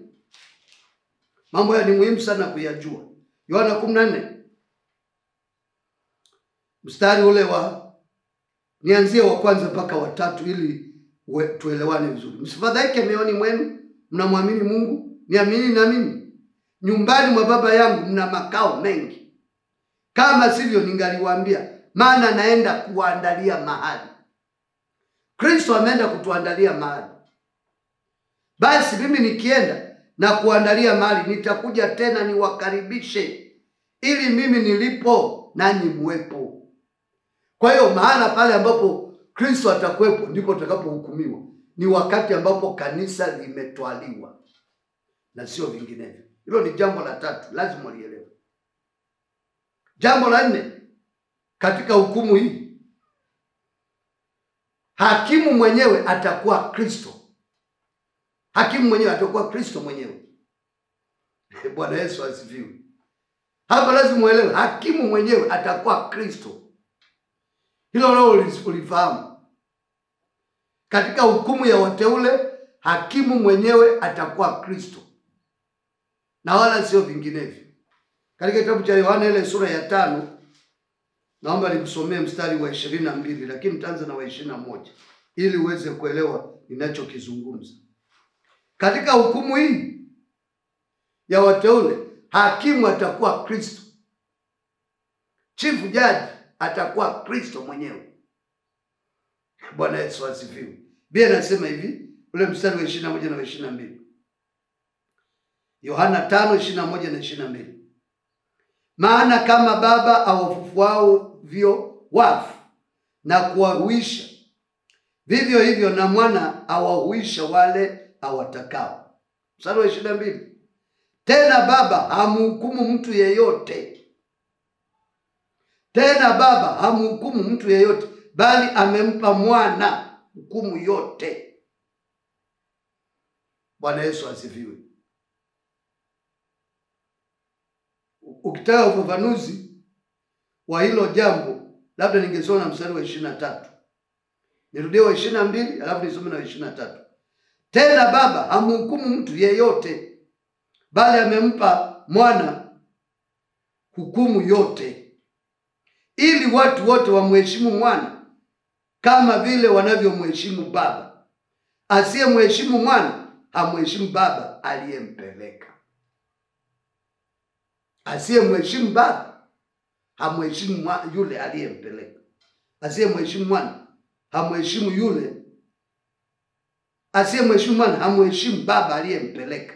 Mambo haya ni muhimu sana kuyajua. Yohana 14. Mstari ule nianzie wa kwanza mpaka wa 3 ili tuelewane vizuri. Msifadhaike mioyoni mwenu, mnamwamini Mungu, niamini na mimi. Nyumbani mwa Baba yangu mna makao mengi. Kama sivyo ningaliwaambia, maana naenda kuandalia mahali. Kristo ameenda kutuandalia mahali. Basi mimi nikienda na kuandalia mahali, nitakuja tena niwakaribishe, ili mimi nilipo nanyi muwepo. Kwa hiyo mahala pale ambapo Kristo atakuwepo ndipo tutakapohukumiwa. Ni wakati ambapo kanisa limetwaliwa na sio vinginevyo. Hilo ni jambo la tatu, lazima ulielewe. Jambo la 4 katika hukumu hii, hakimu mwenyewe atakuwa Kristo. Hakimu mwenyewe atakuwa Kristo mwenyewe. Bwana Yesu asifiwe. Hapa lazima uelewe, hakimu mwenyewe atakuwa Kristo. Hilo leo ulifahamu. Katika hukumu ya wateule, hakimu mwenyewe atakuwa Kristo, na wala sio vinginevyo. Katika kitabu cha Yohana ile sura ya 5, naomba nikusomee mstari wa 22, lakini nitaanza na wa 21 ili uweze kuelewa ninachokizungumza. Katika hukumu hii ya wateule, hakimu atakuwa Kristo. Chief judge atakuwa Kristo mwenyewe. Bwana Yesu asifiwe. Biblia inasema hivi, ule mstari wa 21 na 22. Yohana 5:21 na 22. Maana kama Baba awafufuao wafu na kuwahuisha, vivyo hivyo na Mwana awahuisha wale awatakao. Mstari wa 22. Tena Baba hamhukumu mtu yeyote. Tena Baba hamhukumu mtu yeyote, bali amempa Mwana hukumu yote. Bwana Yesu asifiwe. ukitaka ufafanuzi wa hilo jambo, labda ningesoma mstari wa 23. Nirudie wa 22 alafu nisome na 23. Tena Baba hamhukumu mtu yeyote, bali amempa Mwana hukumu yote, ili watu wote wamheshimu Mwana kama vile wanavyomheshimu Baba. Asiyemheshimu Mwana hamheshimu Baba aliyempeleka. Asiyemheshimu Baba hamheshimu yule aliyempeleka. Asiyemheshimu Mwana hamheshimu yule. Asiyemheshimu Mwana hamheshimu Baba aliyempeleka.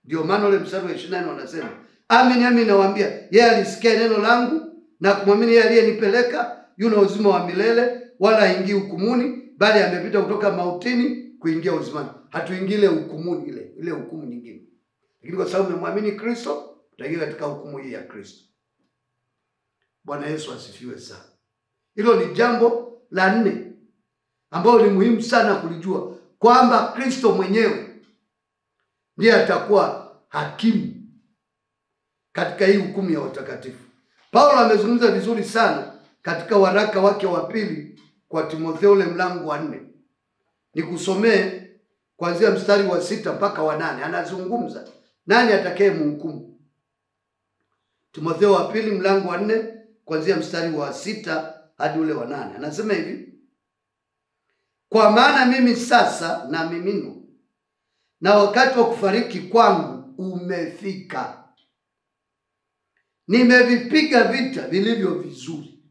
Ndio maana ule mstari wa 24 wanasema, Amin, amin nawaambia, yeye alisikia neno langu na kumwamini yeye aliyenipeleka yuna uzima wa milele, wala haingii hukumuni, bali amepita kutoka mautini kuingia uzimani. Hatuingile hukumuni ile hukumu nyingine. Lakini kwa sababu umemwamini Kristo, utaingia katika hukumu hii ya Kristo. Bwana Yesu asifiwe sana. Hilo ni jambo la 4 ambalo ni muhimu sana kulijua, kwamba Kristo mwenyewe ndiye atakuwa hakimu katika hii hukumu ya watakatifu. Paulo amezungumza vizuri sana katika waraka wake wa pili kwa Timotheo ule mlango wa 4. Nikusomee kuanzia mstari wa 6 mpaka wa 8. Anazungumza nani atakaye mhukumu. Timotheo wa pili mlango wa 4 kuanzia mstari wa 6 hadi ule wa 8. Anasema hivi: kwa maana mimi sasa na mimino, na wakati wa kufariki kwangu umefika. Nimevipiga vita vilivyo vizuri,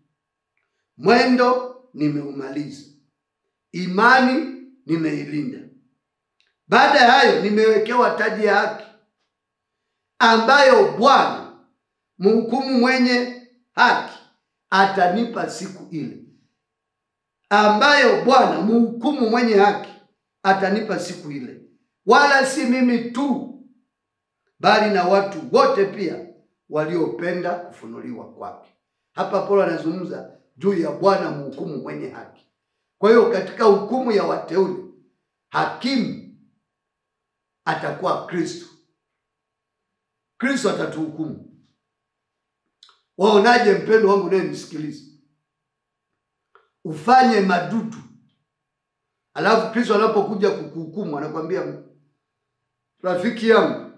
mwendo nimeumaliza, imani nimeilinda. Baada ya hayo nimewekewa taji ya haki, ambayo Bwana mhukumu mwenye haki atanipa siku ile. Ambayo Bwana mhukumu mwenye haki atanipa siku ile. Wala si mimi tu, bali na watu wote pia waliopenda kufunuliwa kwake. Hapa Paulo anazungumza juu ya Bwana mhukumu mwenye haki. Kwa hiyo katika hukumu ya wateule, hakimu atakuwa Kristo. Kristo atatuhukumu. Waonaje mpendo wangu naye nisikilize? Ufanye madudu, alafu Kristo anapokuja kukuhukumu anakuambia, rafiki yangu,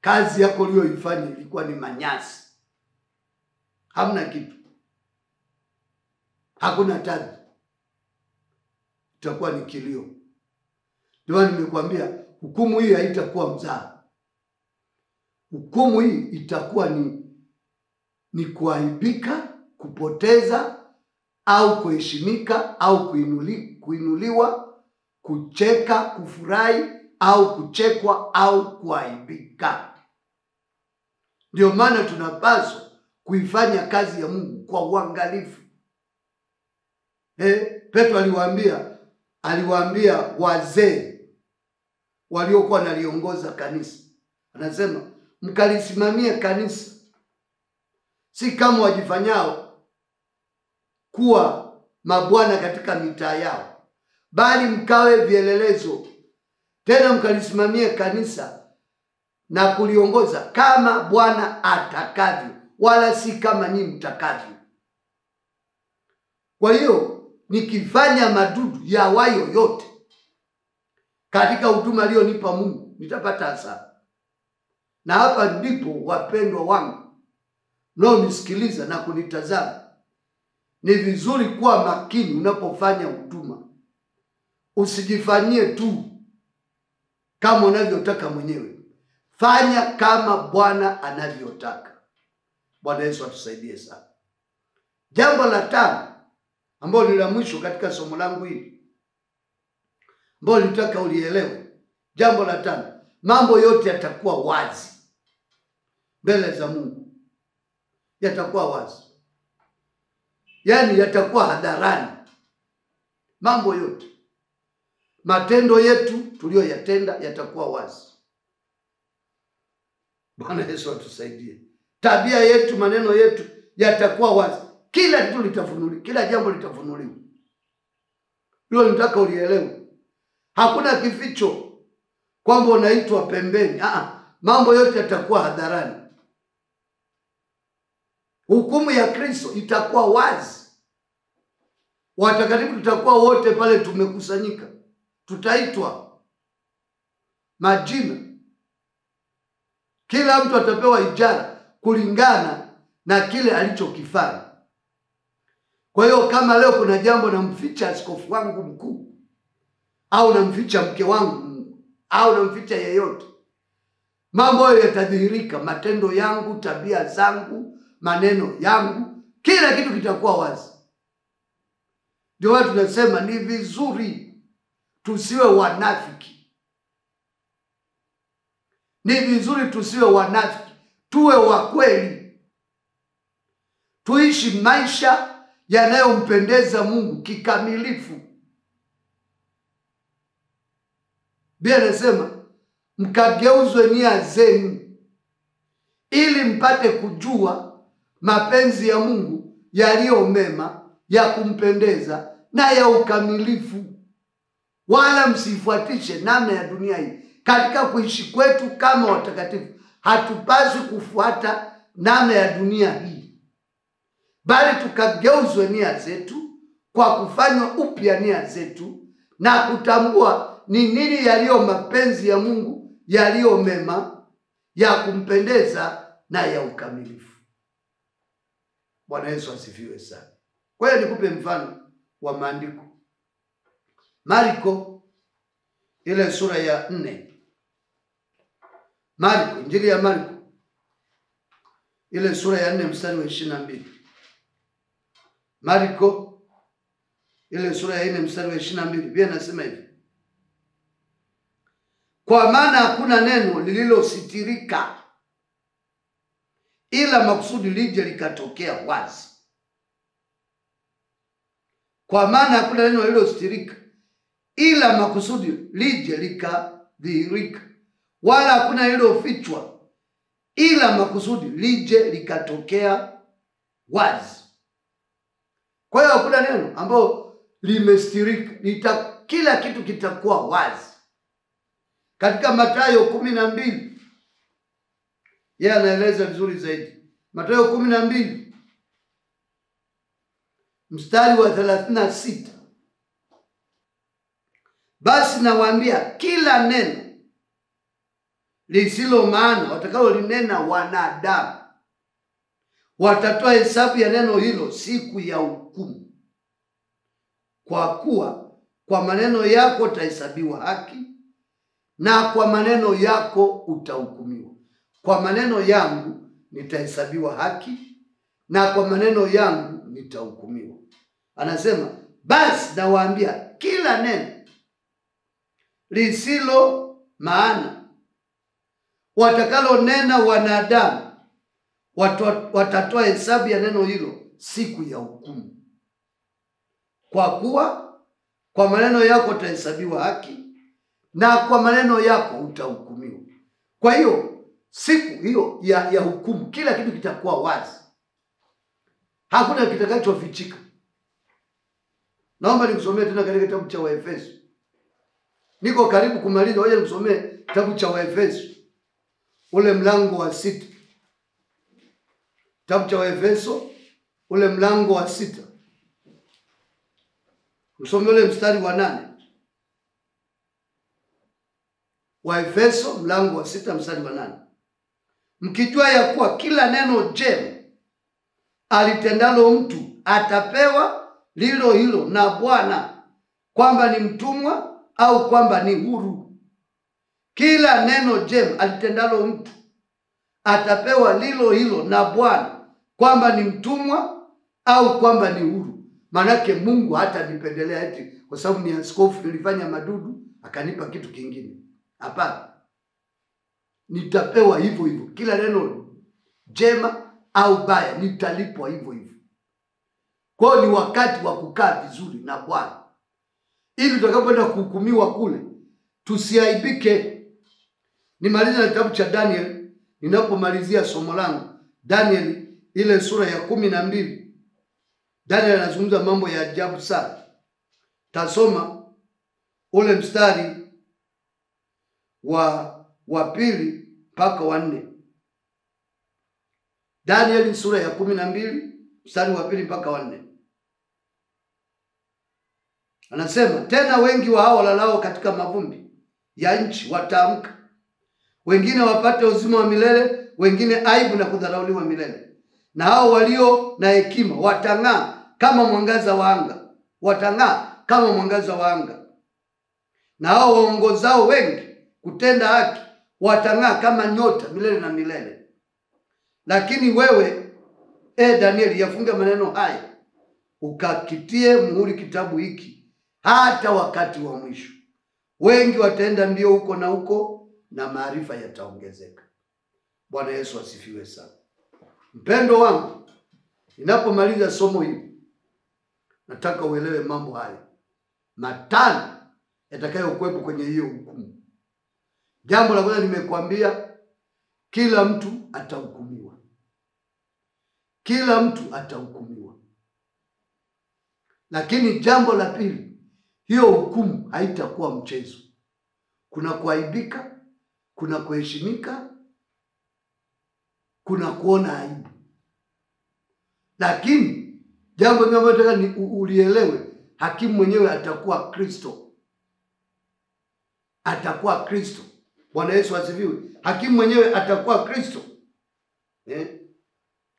kazi yako uliyoifanya ilikuwa ni manyasi. Hamna kitu. Hakuna taji. Itakuwa ni kilio. Ndio nimekuambia hukumu hii haitakuwa mzaha. Hukumu hii itakuwa ni kuaibika, kupoteza au kuheshimika au kuinuliwa, kucheka, kufurahi au kuchekwa au kuaibika. Ndio maana tunapaswa kuifanya kazi ya Mungu kwa uangalifu. Petro aliwaambia wazee waliokuwa naliongoza kanisa, anasema mkalisimamia kanisa, si kama wajifanyao kuwa mabwana katika mitaa yao, bali mkawe vielelezo. Tena mkalisimamia kanisa na kuliongoza kama Bwana atakavyo, wala si kama nyinyi mtakavyo. Kwa hiyo nikifanya madudu ya wayo yote katika huduma aliyonipa Mungu, nitapata hasara. Na hapa ndipo wapendwa wangu nao nisikiliza na kunitazama, ni vizuri kuwa makini unapofanya huduma. Usijifanyie tu kama unavyotaka mwenyewe. Fanya kama Bwana anavyotaka. Bwana Yesu atusaidie sana. Jambo la 5 ambalo ni la mwisho katika somo langu hili, ambalo nitaka ulielewe. Jambo la 5, mambo yote yatakuwa wazi mbele za Mungu. Yatakuwa wazi. Yaani yatakuwa hadharani. Mambo yote. Matendo yetu tuliyoyatenda yatakuwa wazi. Bwana Yesu atusaidie. Tabia yetu, maneno yetu yatakuwa wazi. Kila kitu litafunuliwa, kila jambo litafunuliwa. Hilo nataka ulielewe. Hakuna kificho kwamba unaitwa pembeni. Mambo yote yatakuwa hadharani. hukumu ya Kristo itakuwa wazi. Watakatifu tutakuwa wote pale tumekusanyika. Tutaitwa majina. Kila mtu atapewa ijara kulingana na kile alichokifanya. Kwa hiyo kama leo kuna jambo namficha askofu wangu mkuu, au namficha mke wangu, au namficha yeyote, mambo hayo yatadhihirika. Matendo yangu, tabia zangu, maneno yangu, kila kitu kitakuwa wazi. Ndio watu tunasema ni vizuri tusiwe wanafiki. Ni vizuri tusiwe wanafiki, tuwe wa kweli. Tuishi maisha yanayompendeza Mungu kikamilifu. Biblia inasema mkageuzwe nia zenu ili mpate kujua mapenzi ya Mungu yaliyo mema, ya kumpendeza na ya ukamilifu. Wala msifuatishe namna ya dunia hii. Katika kuishi kwetu kama watakatifu, hatupaswi kufuata namna ya dunia hii, bali tukageuzwe nia zetu kwa kufanywa upya nia zetu, na kutambua ni nini yaliyo mapenzi ya Mungu yaliyo mema, ya kumpendeza na ya ukamilifu. Bwana Yesu asifiwe sana. Kwa hiyo nikupe mfano wa maandiko. Marko ile sura ya 4. Marko, Injili ya Marko ile sura ya 4 mstari wa 22. Marko ile sura ya 4 mstari wa 22 pia nasema hivi: kwa maana hakuna neno lililositirika ila makusudi lije likatokea wazi. Kwa maana hakuna neno lililositirika ila makusudi lije likadhihirika, wala hakuna lililofichwa ila makusudi lije likatokea wazi. Kwa hiyo hakuna neno ambalo limestirika, kila kitu kitakuwa wazi. Katika Mathayo 12 yeye anaeleza vizuri zaidi. Mathayo 12 mstari wa 36. Basi nawaambia, kila neno lisilo maana watakalo linena wanadamu, watatoa hesabu ya neno hilo siku ya hukumu. Kwa kuwa kwa maneno yako utahesabiwa haki, na kwa maneno yako utahukumiwa. Kwa maneno yangu nitahesabiwa haki, na kwa maneno yangu nitahukumiwa. Anasema basi nawaambia, kila neno lisilo maana watakalo nena wanadamu, watatoa hesabu ya neno hilo siku ya hukumu. Kwa kuwa kwa maneno yako utahesabiwa haki, na kwa maneno yako utahukumiwa. Kwa hiyo siku hiyo ya hukumu, kila kitu kitakuwa wazi. Hakuna kitakachofichika. Naomba nikusomee tena katika kitabu cha Waefeso. Niko karibu kumaliza, waje nikusomee kitabu cha Waefeso ule mlango wa 6. Kitabu cha Waefeso ule mlango wa 6. Usome ule mstari wa 8. Waefeso mlango wa 6 mstari wa 8. Mkijua ya kuwa kila neno jema alitendalo mtu atapewa lilo hilo na Bwana, kwamba ni mtumwa au kwamba ni huru. Kila neno jema alitendalo mtu atapewa lilo hilo na Bwana, kwamba ni mtumwa au kwamba ni huru. Manake Mungu hata nipendelea eti kwa sababu ni askofu nilifanya madudu akanipa kitu kingine. Hapana. Nitapewa hivyo hivyo. Kila neno jema au baya nitalipwa hivyo hivyo. Kwa hiyo ni wakati wa kukaa vizuri na Bwana, ili tutakapoenda kuhukumiwa kule tusiaibike. Nimaliza na kitabu cha Daniel, ninapomalizia somo langu. Daniel ile sura ya 12. Daniel anazungumza mambo ya ajabu sana. Tasoma ule mstari wa 2 mpaka wa 4. Danieli sura ya 12 mstari wa 2 mpaka 4. Anasema, tena wengi wa hao walalao katika mavumbi ya nchi wataamka, wengine wapate uzima wa milele, wengine aibu na kudharauliwa milele. Na hao walio na hekima watang'aa kama mwangaza wa anga, watang'aa kama mwangaza wa anga. Na hao waongozao wengi kutenda haki watang'aa kama nyota milele na milele. Lakini wewe, Danieli, yafunge maneno haya, ukakitie muhuri kitabu hiki hata wakati wa mwisho. Wengi wataenda mbio huko na huko, na maarifa yataongezeka. Bwana Yesu asifiwe sana. Mpendo wangu, ninapomaliza somo hili, nataka uelewe mambo haya matano yatakayokuwepo kwenye hiyo hukumu. Jambo la kwanza nimekuambia, kila mtu atahukumiwa. Kila mtu atahukumiwa. Lakini jambo la pili, hiyo hukumu haitakuwa mchezo. Kuna kuaibika, kuna kuheshimika, kuna kuona aibu. Lakini jambo ambalo nataka ni ulielewe, hakimu mwenyewe atakuwa Kristo. Atakuwa Kristo. Bwana Yesu asifiwe. Hakimu mwenyewe atakuwa Kristo.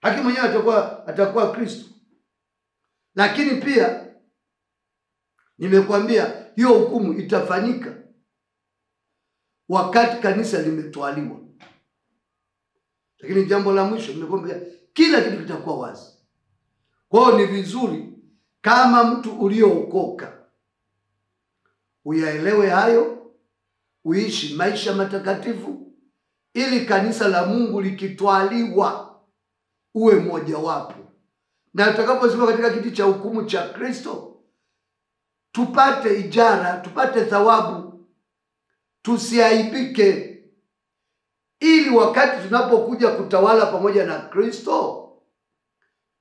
Hakimu mwenyewe atakuwa Kristo. Lakini pia nimekuambia hiyo hukumu itafanyika wakati kanisa limetwaliwa. Lakini jambo la mwisho nimekuambia, kila kitu kitakuwa wazi. Kwa hiyo ni vizuri kama mtu uliookoka uyaelewe hayo, uishi maisha matakatifu, ili kanisa la Mungu likitwaliwa uwe mmoja wapo. Na tutakaposimama katika kiti cha hukumu cha Kristo, tupate ijara, tupate thawabu, tusiaibike, ili wakati tunapokuja kutawala pamoja na Kristo,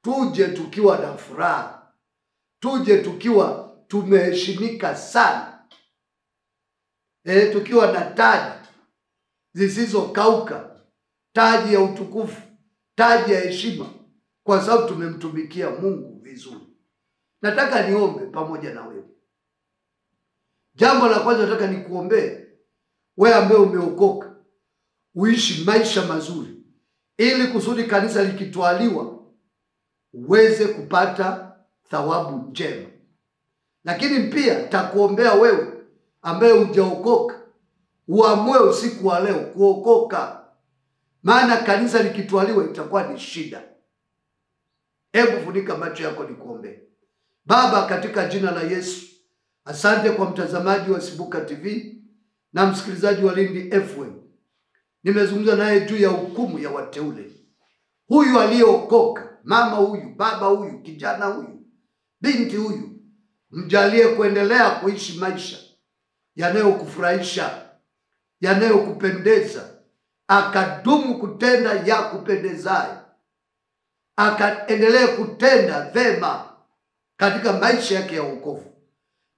tuje tukiwa na furaha, tuje tukiwa tumeheshimika sana, tukiwa na taji zisizokauka, taji ya utukufu, taji ya heshima, kwa sababu tumemtumikia Mungu vizuri. Nataka niombe pamoja na wewe. Jambo la kwanza nataka nikuombee wewe ambaye umeokoka, uishi maisha mazuri, ili kusudi kanisa likitwaliwa uweze kupata thawabu njema. Lakini pia takuombea wewe ambaye hujaokoka, uamue usiku wa leo kuokoka, maana kanisa likitwaliwa itakuwa ni shida. Hebu funika macho yako nikuombee. Baba, katika jina la Yesu, asante kwa mtazamaji wa Sibuka TV na msikilizaji wa Lindi FM. Nimezungumza naye juu ya hukumu ya wateule. Huyu aliyeokoka, mama huyu, baba huyu, kijana huyu, binti huyu, mjalie kuendelea kuishi maisha yanayokufurahisha, yanayokupendeza, akadumu kutenda ya kupendezaye, akaendelee kutenda vema katika maisha yake ya wokovu.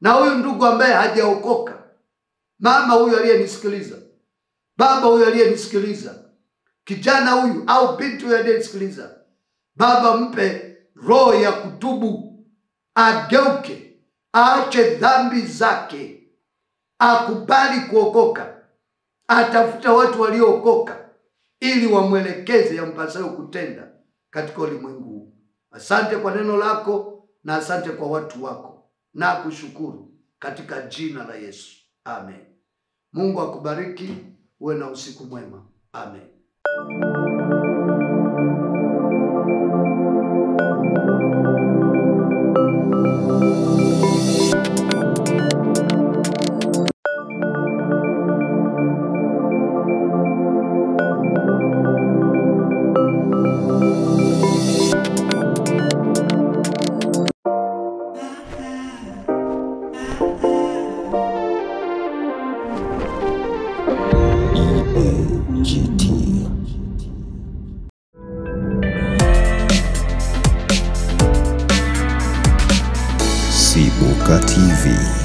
Na huyu ndugu ambaye hajaokoka, mama huyu aliyenisikiliza, baba huyu aliyenisikiliza, kijana huyu au binti huyu aliyenisikiliza, Baba, mpe roho ya kutubu, ageuke, aache dhambi zake, akubali kuokoka, atafuta watu waliookoka ili wamwelekeze yampasayo kutenda katika ulimwengu huu. Asante kwa neno lako na asante kwa watu wako, na kushukuru katika jina la Yesu. Amen. Mungu akubariki, uwe na usiku mwema. Amen. Sibuka TV.